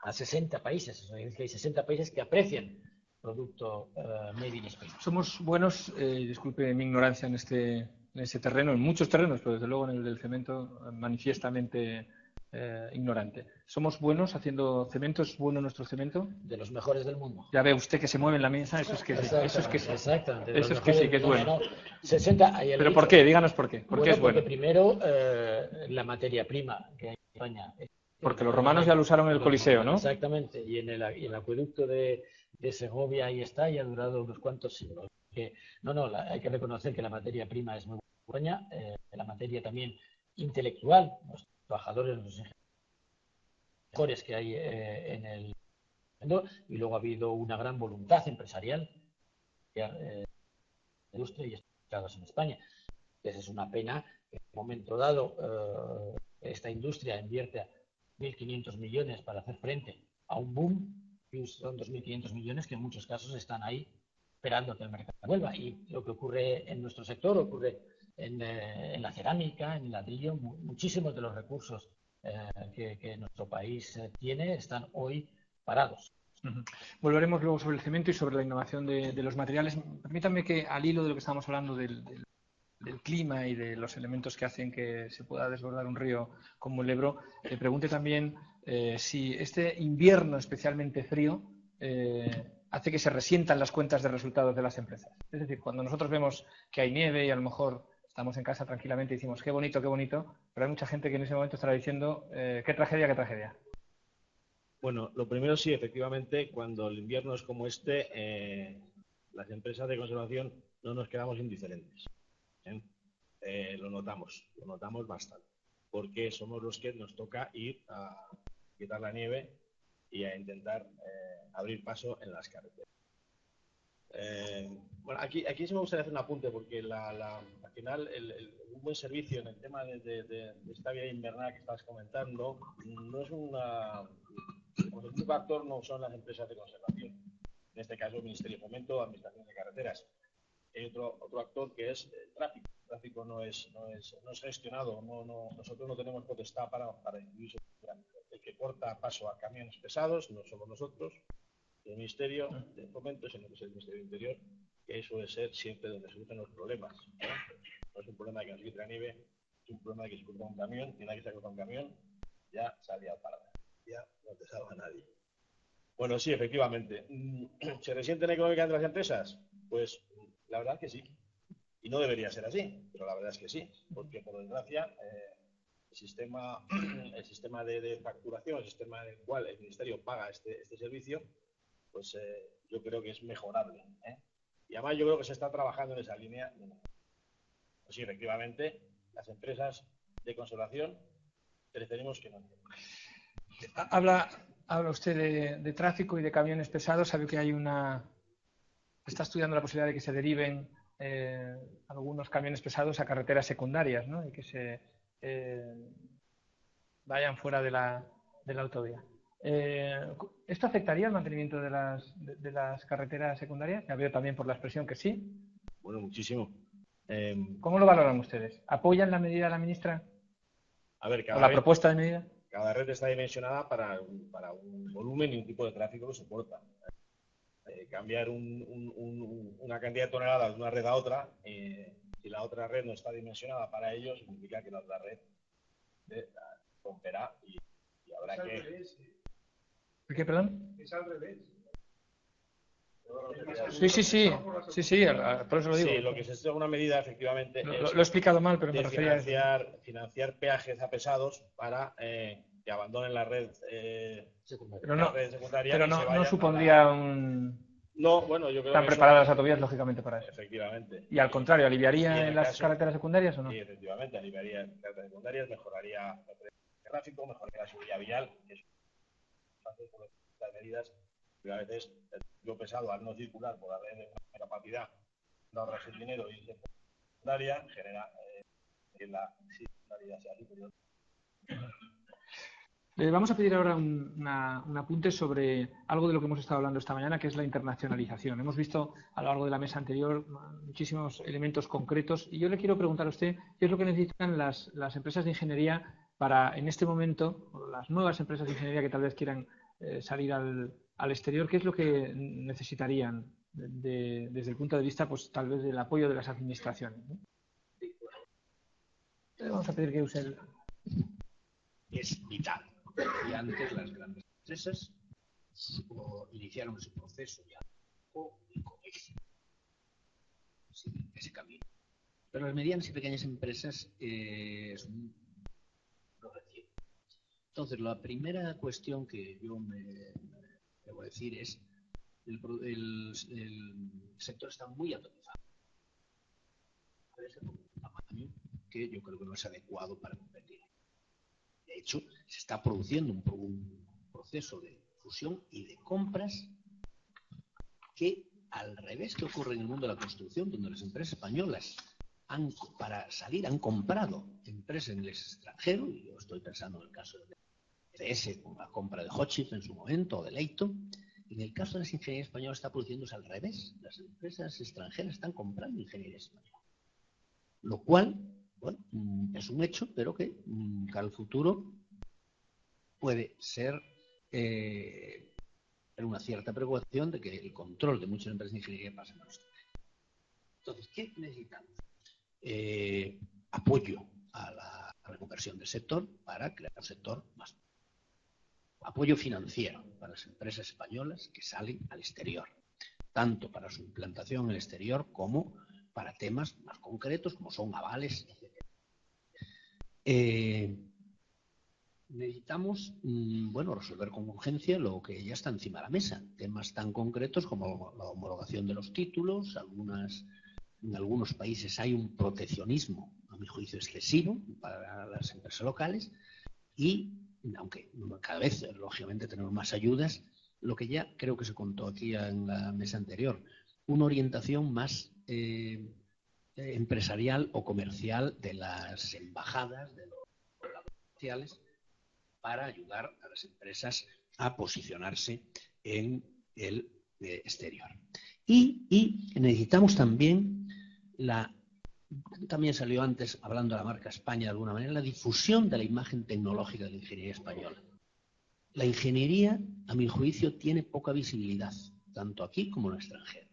a 60 países. O sea, es que hay 60 países que aprecian producto made in Spain. Somos buenos, disculpe mi ignorancia en ese terreno, en muchos terrenos, pero desde luego en el del cemento manifiestamente ignorante. ¿Somos buenos haciendo cemento? ¿Es bueno nuestro cemento? De los mejores del mundo. Ya ve usted que se mueve en la mesa, eso es que sí. Eso es que sí. Exactamente. Eso es que sí, que es bueno. 60, ¿Pero por qué? Díganos por qué. ¿Por qué es bueno? Porque primero la materia prima que hay en España. Porque los romanos ya lo usaron en el Coliseo, ¿no? Exactamente. Y en el acueducto de Segovia ahí está y ha durado unos cuantos siglos. Hay que reconocer que la materia prima es muy buena. La materia también intelectual, los trabajadores, los mejores que hay en el mundo, y luego ha habido una gran voluntad empresarial de industria y estados en España. Entonces es una pena que en un momento dado esta industria invierte 1.500 millones para hacer frente a un boom, y son 2.500 millones que en muchos casos están ahí esperando que el mercado vuelva. Y lo que ocurre en nuestro sector ocurre en la cerámica, en el ladrillo. Muchísimos de los recursos que nuestro país tiene están hoy parados. Volveremos luego sobre el cemento y sobre la innovación de los materiales. Permítanme que, al hilo de lo que estábamos hablando del clima y de los elementos que hacen que se pueda desbordar un río como el Ebro, le pregunte también si este invierno especialmente frío hace que se resientan las cuentas de resultados de las empresas. Es decir, cuando nosotros vemos que hay nieve y a lo mejor estamos en casa tranquilamente y decimos qué bonito, pero hay mucha gente que en ese momento estará diciendo qué tragedia, qué tragedia. Bueno, lo primero sí, efectivamente, cuando el invierno es como este, las empresas de conservación no nos quedamos indiferentes. Lo notamos bastante, porque somos los que nos toca ir a quitar la nieve y a intentar abrir paso en las carreteras. Bueno, aquí sí me gustaría hacer un apunte, porque al final un buen servicio en el tema de esta vida invernal que estabas comentando no es el único actor no son las empresas de conservación, en este caso el Ministerio de Fomento o Administración de Carreteras. Hay otro actor que es el tráfico. El tráfico no es gestionado, nosotros no tenemos potestad para incluir. El que corta paso a camiones pesados no somos nosotros. El Ministerio de Fomento es el Ministerio del Interior, que suele ser siempre donde surgen los problemas. No es un problema de que no se quite la nieve, es un problema de que se corta un camión, y nadie se corta un camión, ya salía parada. Ya no te salva a nadie. Bueno, sí, efectivamente. ¿Se resienten económicamente las empresas? Pues la verdad es que sí. Y no debería ser así, pero la verdad es que sí. Porque, por desgracia, el sistema de facturación, el sistema en el cual el Ministerio paga este servicio, pues yo creo que es mejorable. Y además yo creo que se está trabajando en esa línea. Pues sí, efectivamente, las empresas de conservación preferimos que no. Habla usted de tráfico y de camiones pesados. Sabe que está estudiando la posibilidad de que se deriven algunos camiones pesados a carreteras secundarias, ¿no? Y que se vayan fuera de la autovía. ¿Esto afectaría al mantenimiento de las carreteras secundarias? Ya veo también por la expresión que sí. Bueno, muchísimo. ¿Cómo lo valoran ustedes? ¿Apoyan la medida de la ministra? A ver, ¿O la propuesta de medida? Cada red está dimensionada para un volumen y un tipo de tráfico que soporta. Cambiar una cantidad de toneladas de una red a otra, si la otra red no está dimensionada para ello, significa que la otra red romperá y habrá que... Al revés. ¿Qué, perdón? Es al revés. Sí, por eso lo digo. Sí, lo que se hace una medida, efectivamente, lo he explicado mal, pero me refería a financiar peajes a pesados para que abandonen la red secundaria. Pero no supondría un... No, bueno, yo creo Están que preparadas las autovías, lógicamente, para eso. Efectivamente. Y al contrario, ¿aliviaría en las carreteras secundarias o no? Sí, efectivamente, aliviaría las carreteras secundarias, mejoraría el tráfico, mejoraría la seguridad vial, que es fácil por las medidas, pero a veces el tráfico pesado, al no circular por la red de capacidad, de ahorrarse el dinero y irse por la secundaria, genera que la secundaria sea superior. Le vamos a pedir ahora un apunte sobre algo de lo que hemos estado hablando esta mañana, que es la internacionalización. Hemos visto a lo largo de la mesa anterior muchísimos elementos concretos y yo le quiero preguntar a usted qué es lo que necesitan las empresas de ingeniería para, en este momento, o las nuevas empresas de ingeniería que tal vez quieran salir al exterior, qué es lo que necesitarían desde el punto de vista, pues tal vez, del apoyo de las administraciones, ¿no? Le vamos a pedir que use Es vital. Y antes las grandes empresas iniciaron ese proceso ya y con éxito, ese camino. Pero las medianas y pequeñas empresas son progresivas. Entonces, la primera cuestión que yo me debo decir es el sector está muy atomizado. Parece un tamaño que yo creo que no es adecuado para competir. De hecho, se está produciendo un proceso de fusión y de compras que, al revés que ocurre en el mundo de la construcción, donde las empresas españolas para salir han comprado empresas en el extranjero, y yo estoy pensando en el caso de CS, con la compra de Hochschild en su momento, o de Leighton. En el caso de las ingenierías españolas está produciéndose al revés. Las empresas extranjeras están comprando ingeniería española. Lo cual, bueno, es un hecho, pero que para el futuro puede ser una cierta preocupación de que el control de muchas empresas de ingeniería pase a manos. Entonces, ¿qué necesitamos? Apoyo a la reconversión del sector para crear un sector más. Apoyo financiero para las empresas españolas que salen al exterior, tanto para su implantación en el exterior como para temas más concretos como son avales, etc. Necesitamos resolver con urgencia lo que ya está encima de la mesa, temas tan concretos como la homologación de los títulos. En algunos países hay un proteccionismo, a mi juicio, excesivo para las empresas locales y, aunque cada vez, lógicamente, tenemos más ayudas, lo que ya creo que se contó aquí en la mesa anterior, una orientación más empresarial o comercial de las embajadas, de los comerciales, para ayudar a las empresas a posicionarse en el exterior. Y necesitamos también también salió antes, hablando de la marca España de alguna manera, la difusión de la imagen tecnológica de la ingeniería española. La ingeniería, a mi juicio, tiene poca visibilidad, tanto aquí como en el extranjero.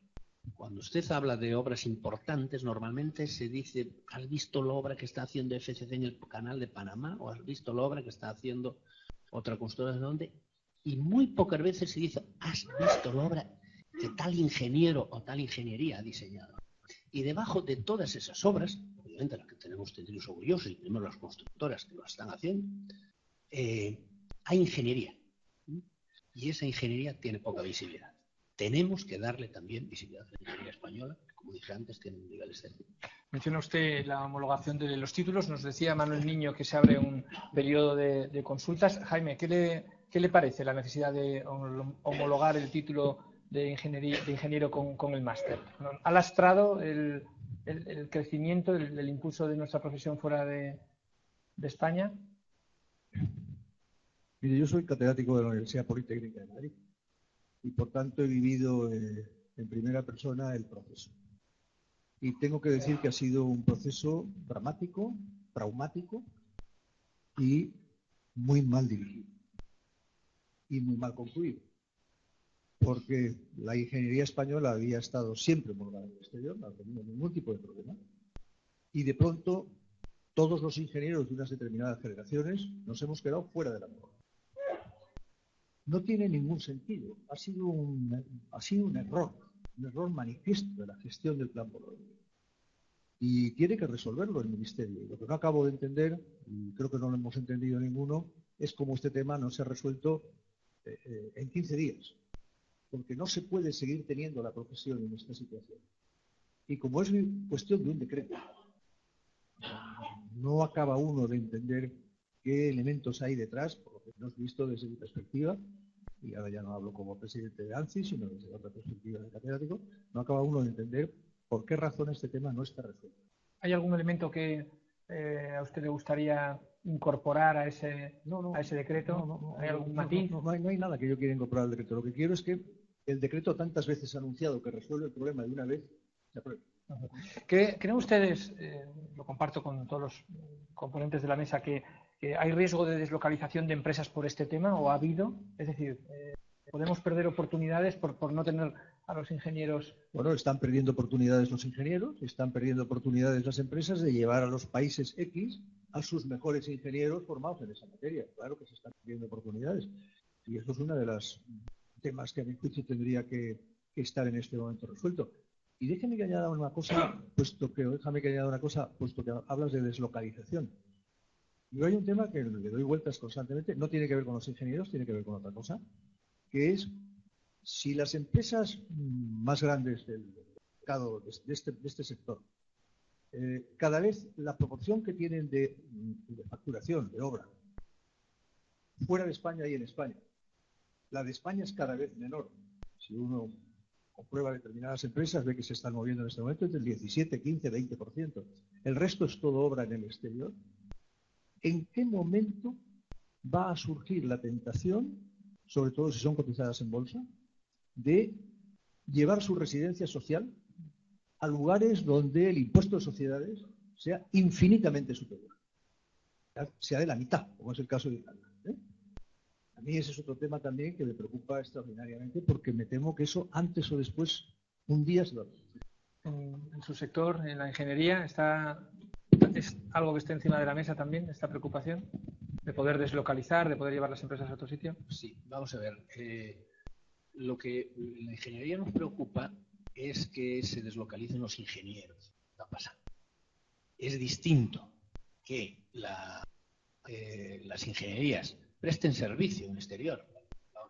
Cuando usted habla de obras importantes, normalmente se dice, ¿has visto la obra que está haciendo FCC en el canal de Panamá? ¿O has visto la obra que está haciendo otra constructora de dónde? Y muy pocas veces se dice, ¿has visto la obra que tal ingeniero o tal ingeniería ha diseñado? Y debajo de todas esas obras, obviamente las que tenemos que sentirnos orgullosos, y primero las constructoras que lo están haciendo, hay ingeniería. Y esa ingeniería tiene poca visibilidad. Tenemos que darle también visibilidad a la ingeniería española, que, como dije antes, tiene un nivel excelente. Menciona usted la homologación de los títulos. Nos decía Manuel Niño que se abre un periodo de consultas. Jaime, ¿qué le parece la necesidad de homologar el título de ingeniero con el máster? ¿Ha lastrado el crecimiento, el impulso de nuestra profesión fuera de España? Mire, yo soy catedrático de la Universidad Politécnica de Madrid y, por tanto, he vivido en primera persona el proceso. Y tengo que decir que ha sido un proceso dramático, traumático y muy mal dirigido y muy mal concluido. Porque la ingeniería española había estado siempre homologada en el exterior, no ha tenido ningún tipo de problema. Y de pronto, todos los ingenieros de unas determinadas generaciones nos hemos quedado fuera de la norma. No tiene ningún sentido. Ha sido un error manifiesto de la gestión del plan Bolonia. Y tiene que resolverlo el Ministerio. Y lo que no acabo de entender, y creo que no lo hemos entendido ninguno, es cómo este tema no se ha resuelto en 15 días. Porque no se puede seguir teniendo la profesión en esta situación. Y como es cuestión de un decreto, no acaba uno de entender qué elementos hay detrás, por lo que hemos visto desde mi perspectiva, y ahora ya no hablo como presidente de ANSI, sino desde otra perspectiva de catedrático, no acaba uno de entender por qué razón este tema no está resuelto. ¿Hay algún elemento que a usted le gustaría incorporar a ese decreto? ¿Hay algún matiz? No hay nada que yo quiera incorporar al decreto. Lo que quiero es que el decreto, tantas veces anunciado que resuelve el problema de una vez, se apruebe. ¿Creen ustedes, lo comparto con todos los componentes de la mesa, que hay riesgo de deslocalización de empresas por este tema, o ha habido? Es decir, ¿podemos perder oportunidades por no tener a los ingenieros? Bueno, están perdiendo oportunidades los ingenieros, están perdiendo oportunidades las empresas de llevar a los países X a sus mejores ingenieros formados en esa materia. Claro que se están perdiendo oportunidades. Y eso es uno de los temas que a mi juicio tendría que estar en este momento resuelto. Y déjame que añada una cosa, puesto que hablas de deslocalización. Yo hay un tema que le doy vueltas constantemente, no tiene que ver con los ingenieros, tiene que ver con otra cosa, que es si las empresas más grandes del mercado de este sector, cada vez la proporción que tienen de facturación, de obra, fuera de España y en España, la de España es cada vez menor. Si uno comprueba determinadas empresas, ve que se están moviendo en este momento entre el 17, 15, 20%. El resto es todo obra en el exterior. ¿En qué momento va a surgir la tentación, sobre todo si son cotizadas en bolsa, de llevar su residencia social a lugares donde el impuesto de sociedades sea infinitamente superior? Sea de la mitad, como es el caso de Italia. A mí ese es otro tema también que me preocupa extraordinariamente, porque me temo que eso antes o después, un día se va a producir. En su sector, en la ingeniería, ¿es algo que esté encima de la mesa también, esta preocupación de poder deslocalizar, de poder llevar las empresas a otro sitio? Sí, vamos a ver. Lo que en la ingeniería nos preocupa es que se deslocalicen los ingenieros. Está pasando. Es distinto que las ingenierías presten servicio en el exterior.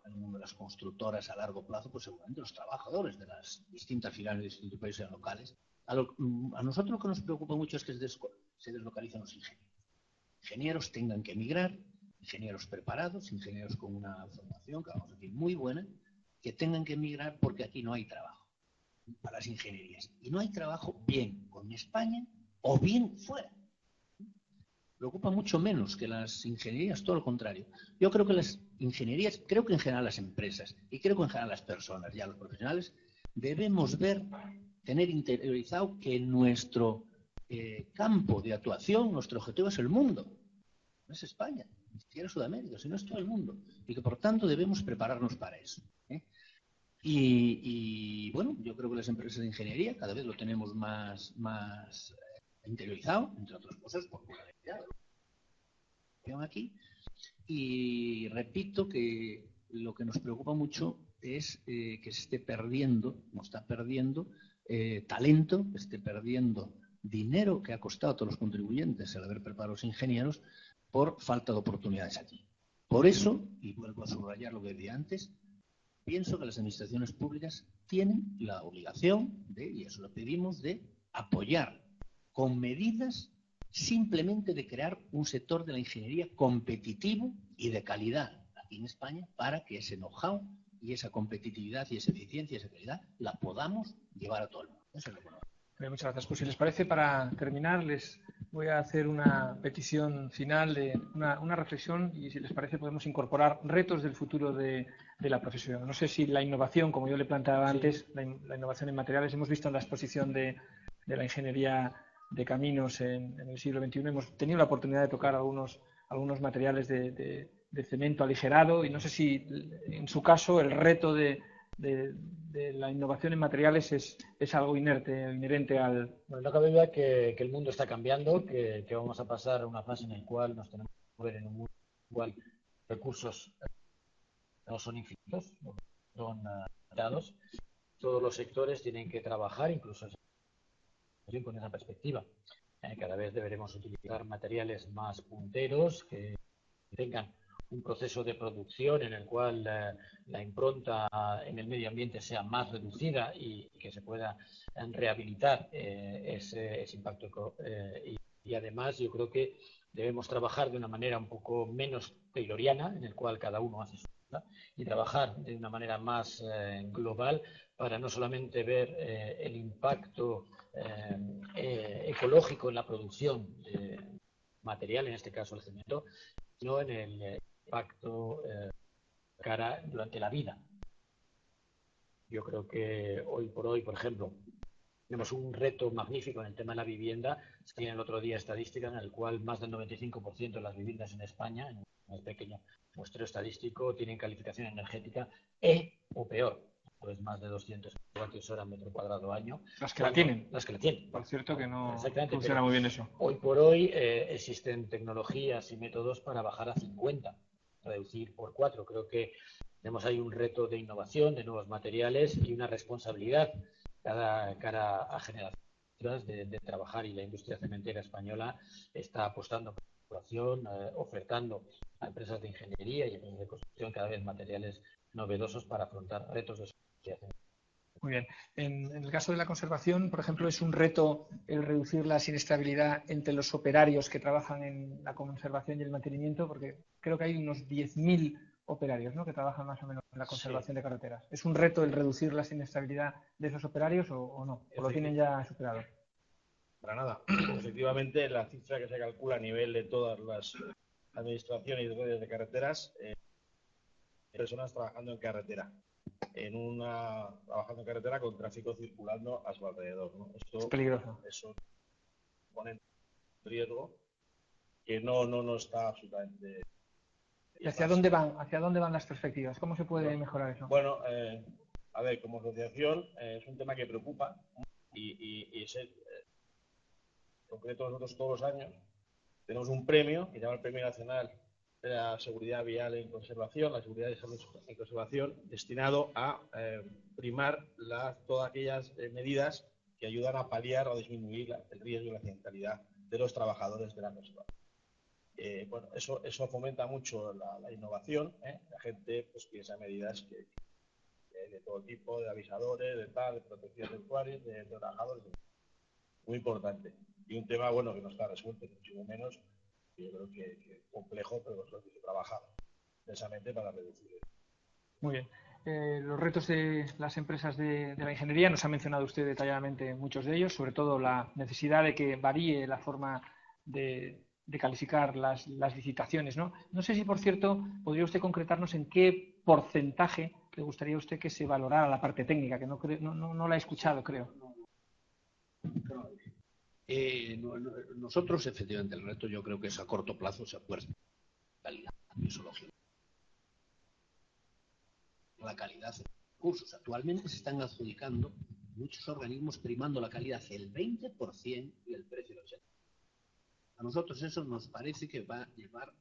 En el mundo de las constructoras a largo plazo, pues seguramente los trabajadores de las distintas filiales de distintos países locales. A nosotros lo que nos preocupa mucho es que se deslocalicen los ingenieros. Ingenieros tengan que emigrar, ingenieros preparados, ingenieros con una formación, que vamos a decir, muy buena, que tengan que emigrar porque aquí no hay trabajo para las ingenierías. Y no hay trabajo bien con España o bien fuera. Preocupa mucho menos que las ingenierías, todo lo contrario. Yo creo que las ingenierías, creo que en general las empresas y creo que en general las personas, ya los profesionales, debemos tener interiorizado que nuestro campo de actuación, nuestro objetivo es el mundo, no es España, ni siquiera Sudamérica, sino es todo el mundo. Y que por tanto debemos prepararnos para eso. Y bueno, yo creo que las empresas de ingeniería cada vez lo tenemos más interiorizado, entre otras cosas, por la realidad aquí. Y repito que lo que nos preocupa mucho es que se esté perdiendo, talento, que esté perdiendo dinero que ha costado a todos los contribuyentes el haber preparado a los ingenieros por falta de oportunidades aquí. Por eso, y vuelvo a subrayar lo que decía antes, pienso que las administraciones públicas tienen la obligación y eso lo pedimos, de apoyar con medidas simplemente de crear un sector de la ingeniería competitivo y de calidad aquí en España, para que ese know-how y esa competitividad y esa eficiencia y esa calidad la podamos llevar a todo el mundo. Eso es lo bueno. Muchas gracias. Pues si les parece, para terminar, les voy a hacer una petición final, de una reflexión, y si les parece podemos incorporar retos del futuro de la profesión. No sé si la innovación, como yo le planteaba antes, la innovación en materiales, hemos visto en la exposición de la ingeniería de caminos en el siglo XXI, hemos tenido la oportunidad de tocar algunos materiales de cemento aligerado, y no sé si en su caso el reto de la innovación en materiales es algo inherente al... Bueno, no cabe duda que el mundo está cambiando, que vamos a pasar a una fase en la cual nos tenemos que mover en un mundo en el cual recursos no son infinitos, son limitados. Todos los sectores tienen que trabajar, incluso con esa perspectiva. Cada vez deberemos utilizar materiales más punteros, que tengan un proceso de producción en el cual la impronta en el medio ambiente sea más reducida y que se pueda rehabilitar ese impacto. Y además yo creo que debemos trabajar de una manera un poco menos tayloriana, en el cual cada uno hace su cosa, y trabajar de una manera más global, para no solamente ver el impacto ecológico en la producción material, en este caso el cemento, sino en el impacto cara durante la vida. Yo creo que hoy por hoy, por ejemplo, tenemos un reto magnífico en el tema de la vivienda. Tiene el otro día estadística en el cual más del 95% de las viviendas en España, en un pequeño muestreo estadístico, tienen calificación energética E o peor. Pues más de 200 kWh metro cuadrado año. Las que la tienen. Las que la tienen. Por cierto que no Exactamente, funciona muy bien eso. Hoy por hoy existen tecnologías y métodos para bajar a 50, reducir por 4. Creo que tenemos ahí un reto de innovación, de nuevos materiales y una responsabilidad cara a generaciones de trabajar, y la industria cementera española está apostando por la innovación, ofertando a empresas de ingeniería y empresas de construcción cada vez materiales novedosos para afrontar retos de sociedad. Muy bien. En el caso de la conservación, por ejemplo, es un reto el reducir la siniestrabilidad entre los operarios que trabajan en la conservación y el mantenimiento, porque creo que hay unos 10.000 operarios, ¿no?, que trabajan más o menos en la conservación de carreteras. ¿Es un reto el reducir la siniestrabilidad de esos operarios o no? ¿O lo tienen ya superado? Para nada. Efectivamente, la cifra que se calcula a nivel de todas las administraciones y redes de carreteras, personas trabajando en carretera. Trabajando en carretera con tráfico circulando a su alrededor, ¿no? Esto es peligroso. Eso pone en riesgo que no está absolutamente. ¿Y hacia dónde van las perspectivas? ¿Cómo se puede mejorar eso? Bueno, a ver, como asociación es un tema que preocupa y en concreto nosotros todos los años tenemos un premio que se llama el Premio Nacional de la Seguridad Vial en Conservación, la Seguridad de Salud en Conservación, destinado a primar todas aquellas medidas que ayudan a paliar o disminuir el riesgo y la accidentalidad de los trabajadores de la conservación. Bueno, eso fomenta mucho la innovación, la gente pues piensa medidas de todo tipo, de avisadores, de protección de usuarios, de trabajadores, muy importante. Y un tema, bueno, que no está resuelto, mucho menos, yo creo que complejo, pero que se trabaja precisamente para reducir. Muy bien. Los retos de las empresas de la ingeniería, nos ha mencionado usted detalladamente muchos de ellos, sobre todo la necesidad de que varíe la forma de calificar las licitaciones, ¿no? No sé si, por cierto, podría usted concretarnos en qué porcentaje le gustaría a usted que se valorara la parte técnica, que no la he escuchado, creo. Nosotros, efectivamente, el reto yo creo que es a corto plazo, se acuerda calidad, eso lógico. La calidad de los recursos. Actualmente se están adjudicando muchos organismos primando la calidad el 20% y el precio el 80%. A nosotros eso nos parece que va a llevar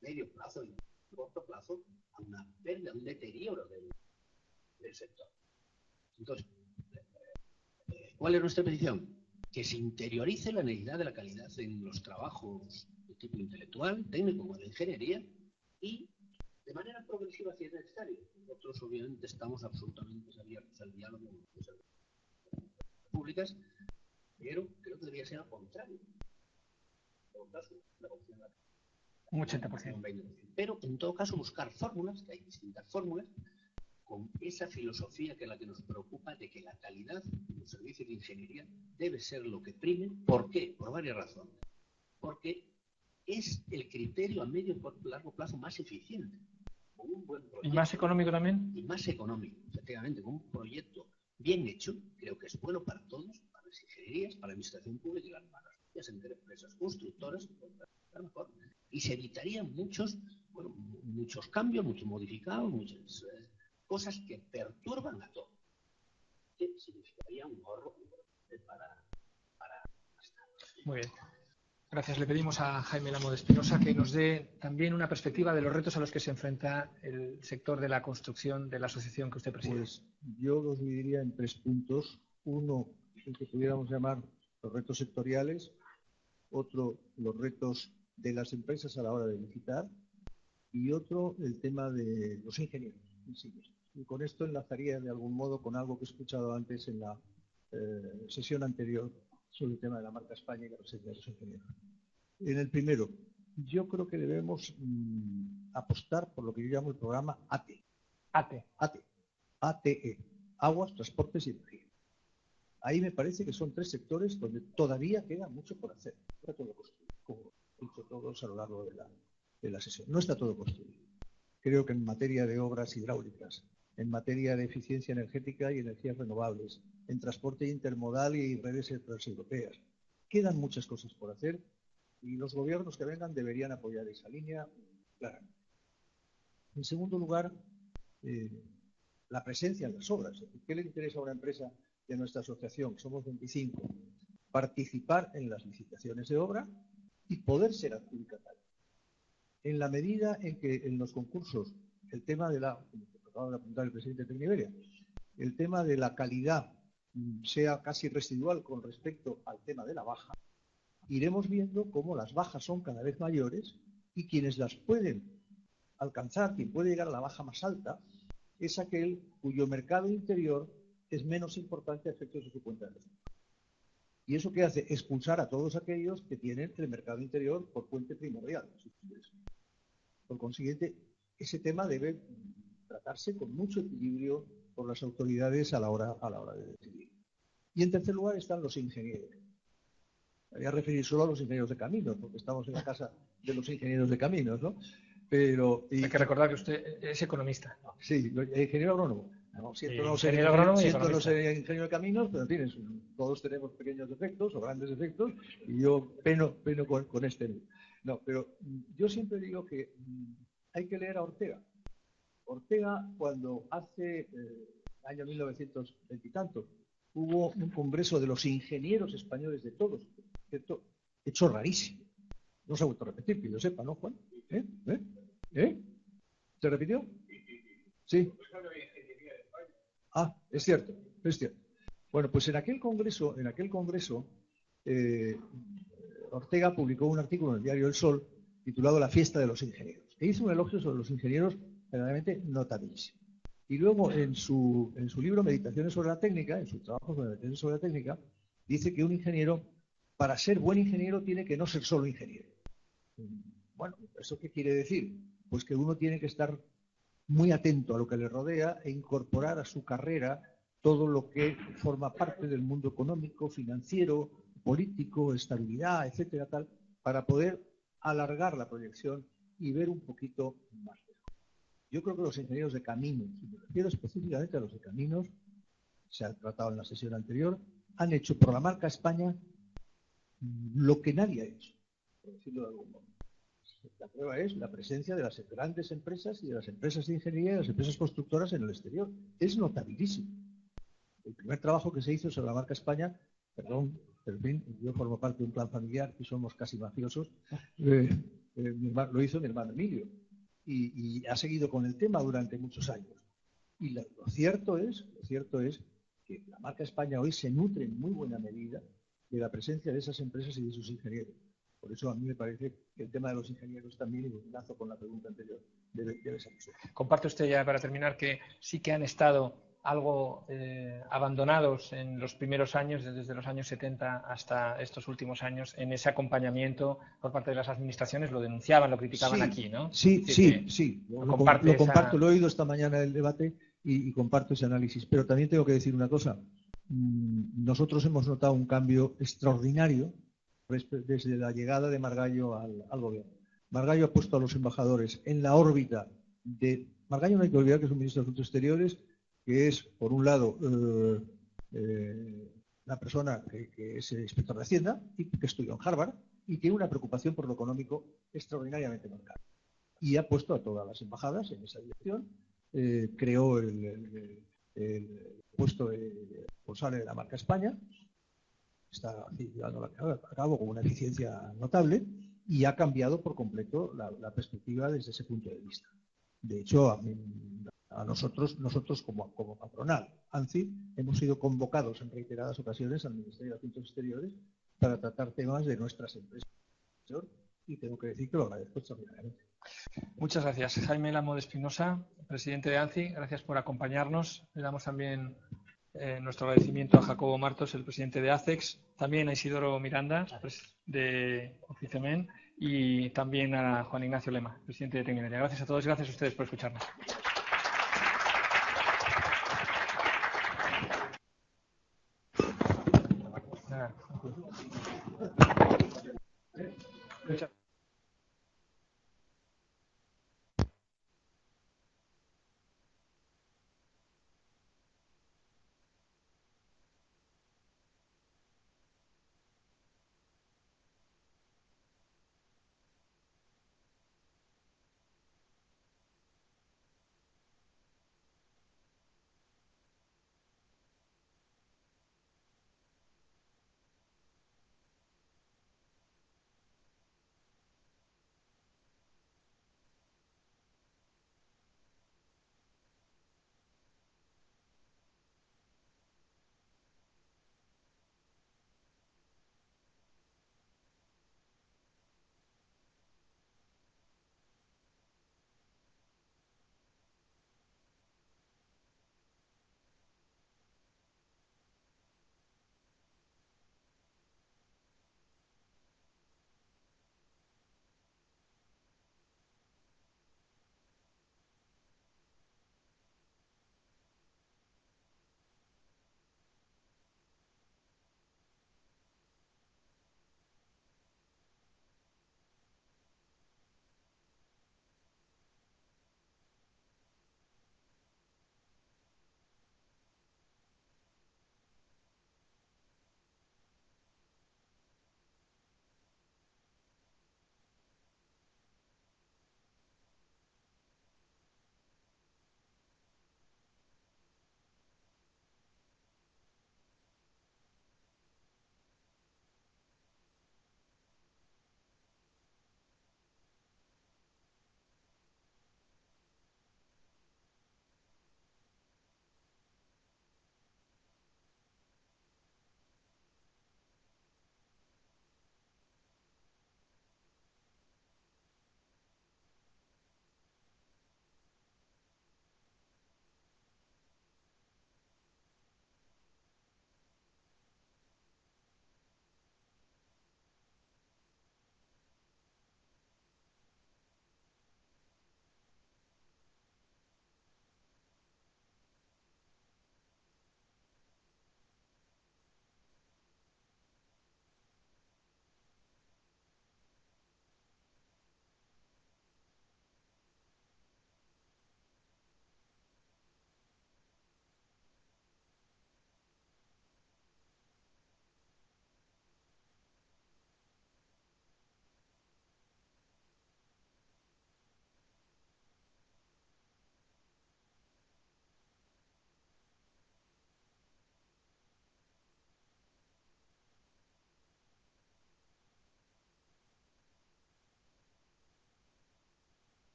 medio plazo y corto plazo a una pérdida, a un deterioro del sector. Entonces, ¿cuál es nuestra petición? Que se interiorice la necesidad de la calidad en los trabajos de tipo intelectual, técnico o de ingeniería, y de manera progresiva si es necesario. Nosotros obviamente estamos absolutamente abiertos al diálogo con las administraciones públicas, pero creo que debería ser al contrario. En todo caso, la opción un 80%. Pero en todo caso buscar fórmulas, que hay distintas fórmulas, con esa filosofía que es la que nos preocupa, de que la calidad de los servicios de ingeniería debe ser lo que prime. ¿Por qué? Por varias razones. Porque es el criterio a medio y largo plazo más eficiente. Con un buen proyecto, ¿Y más económico también? Y más económico, efectivamente. Con un proyecto bien hecho, creo que es bueno para todos, para las ingenierías, para la administración pública y las entre empresas constructoras, mejor, y se evitarían muchos cambios, muchos modificados, muchas cosas que perturban a todos. Que significaría un ahorro para Muy bien. Gracias. Le pedimos a Jaime Lamo de Espinosa que nos dé también una perspectiva de los retos a los que se enfrenta el sector de la construcción de la asociación que usted preside. Pues yo los dividiría en 3 puntos. Uno, el que pudiéramos llamar los retos sectoriales. Otro, los retos de las empresas a la hora de licitar. Y otro, el tema de los ingenieros en sí mismos. Y con esto enlazaría de algún modo con algo que he escuchado antes en la sesión anterior sobre el tema de la marca España y la presencia de los ingenieros. En el primero, yo creo que debemos apostar por lo que yo llamo el programa ATE. ATE. Aguas, Transportes y Energía. Ahí me parece que son 3 sectores donde todavía queda mucho por hacer. como han dicho todos a lo largo de la sesión. No está todo construido. Creo que en materia de obras hidráulicas, en materia de eficiencia energética y energías renovables, en transporte intermodal y redes transeuropeas, quedan muchas cosas por hacer y los gobiernos que vengan deberían apoyar esa línea claramente. En segundo lugar, la presencia en las obras. ¿Qué le interesa a una empresa de nuestra asociación? Somos 25. Participar en las licitaciones de obra y poder ser adjudicatario. En la medida en que en los concursos el tema de la, como acaba de apuntar el presidente de Tecniveria, el tema de la calidad sea casi residual con respecto al tema de la baja, iremos viendo cómo las bajas son cada vez mayores y quienes las pueden alcanzar, quien puede llegar a la baja más alta, es aquel cuyo mercado interior es menos importante a efectos de su cuenta de resultados. ¿Y eso qué hace? Expulsar a todos aquellos que tienen el mercado interior por fuente primordial. Por consiguiente, ese tema debe tratarse con mucho equilibrio por las autoridades a la hora de decidir. Y en tercer lugar están los ingenieros. Me voy a referir solo a los ingenieros de caminos, porque estamos en la casa de los ingenieros de caminos, ¿no? Pero hay que recordar que usted es economista. Sí, ingeniero agrónomo. No, siento no ser ingeniero de caminos, pero tienes, todos tenemos pequeños defectos o grandes defectos y yo peno con este. No, pero yo siempre digo que hay que leer a Ortega. Ortega, cuando hace año 1920 y tanto, hubo un congreso de los ingenieros españoles de todos, ¿cierto? Hecho rarísimo. No se ha vuelto a repetir, que yo sepa, ¿no, Juan? ¿Se repitió? Sí. Ah, es cierto, es cierto. Bueno, pues en aquel congreso, Ortega publicó un artículo en el diario El Sol titulado La fiesta de los ingenieros, que hizo un elogio sobre los ingenieros verdaderamente notabilísimo. Y luego en su libro Meditaciones sobre la técnica, en su trabajo sobre Meditaciones sobre la técnica, dice que un ingeniero, para ser buen ingeniero, tiene que no ser solo ingeniero. Bueno, ¿eso qué quiere decir? Pues que uno tiene que estar muy atento a lo que le rodea e incorporar a su carrera todo lo que forma parte del mundo económico, financiero, político, estabilidad, etcétera, tal, para poder alargar la proyección y ver un poquito más lejos. Yo creo que los ingenieros de caminos, y me refiero específicamente a los de caminos, se ha tratado en la sesión anterior, han hecho por la marca España lo que nadie ha hecho, por decirlo de algún modo. La prueba es la presencia de las grandes empresas y de las empresas de ingeniería y de las empresas constructoras en el exterior. Es notabilísimo. El primer trabajo que se hizo sobre la marca España, perdón, pero en fin, yo formo parte de un plan familiar y somos casi mafiosos, lo hizo mi hermano Emilio y ha seguido con el tema durante muchos años. Y lo cierto es que la marca España hoy se nutre en muy buena medida de la presencia de esas empresas y de sus ingenieros. Por eso a mí me parece que el tema de los ingenieros también, y me enlazo con la pregunta anterior, debe ser eso. Comparte usted ya, para terminar, que sí que han estado algo abandonados en los primeros años, desde los años 70 hasta estos últimos años, en ese acompañamiento por parte de las administraciones. Lo denunciaban, lo criticaban aquí, ¿no? Sí. Lo comparto, lo he oído esta mañana en el debate y comparto ese análisis. Pero también tengo que decir una cosa. Nosotros hemos notado un cambio extraordinario desde la llegada de Margallo al gobierno. Margallo ha puesto a los embajadores en la órbita de... Margallo no hay que olvidar que es un ministro de Asuntos Exteriores, que es, por un lado, la persona que es inspector de Hacienda y que estudió en Harvard y tiene una preocupación por lo económico extraordinariamente marcada. Y ha puesto a todas las embajadas en esa dirección, creó el puesto de responsable de la marca España, está llevando a cabo con una eficiencia notable y ha cambiado por completo la perspectiva desde ese punto de vista. De hecho, a nosotros como patronal, ANCI, hemos sido convocados en reiteradas ocasiones al Ministerio de Asuntos Exteriores para tratar temas de nuestras empresas. Y tengo que decir que lo agradezco extraordinariamente. Muchas gracias. Jaime Lamo de Espinosa, presidente de ANCI, gracias por acompañarnos. Le damos también nuestro agradecimiento a Jacobo Martos, el presidente de ACEX, también a Isidoro Miranda, de Oficemen, y también a Juan Ignacio Lema, presidente de Tecniveria. Gracias a todos y gracias a ustedes por escucharnos.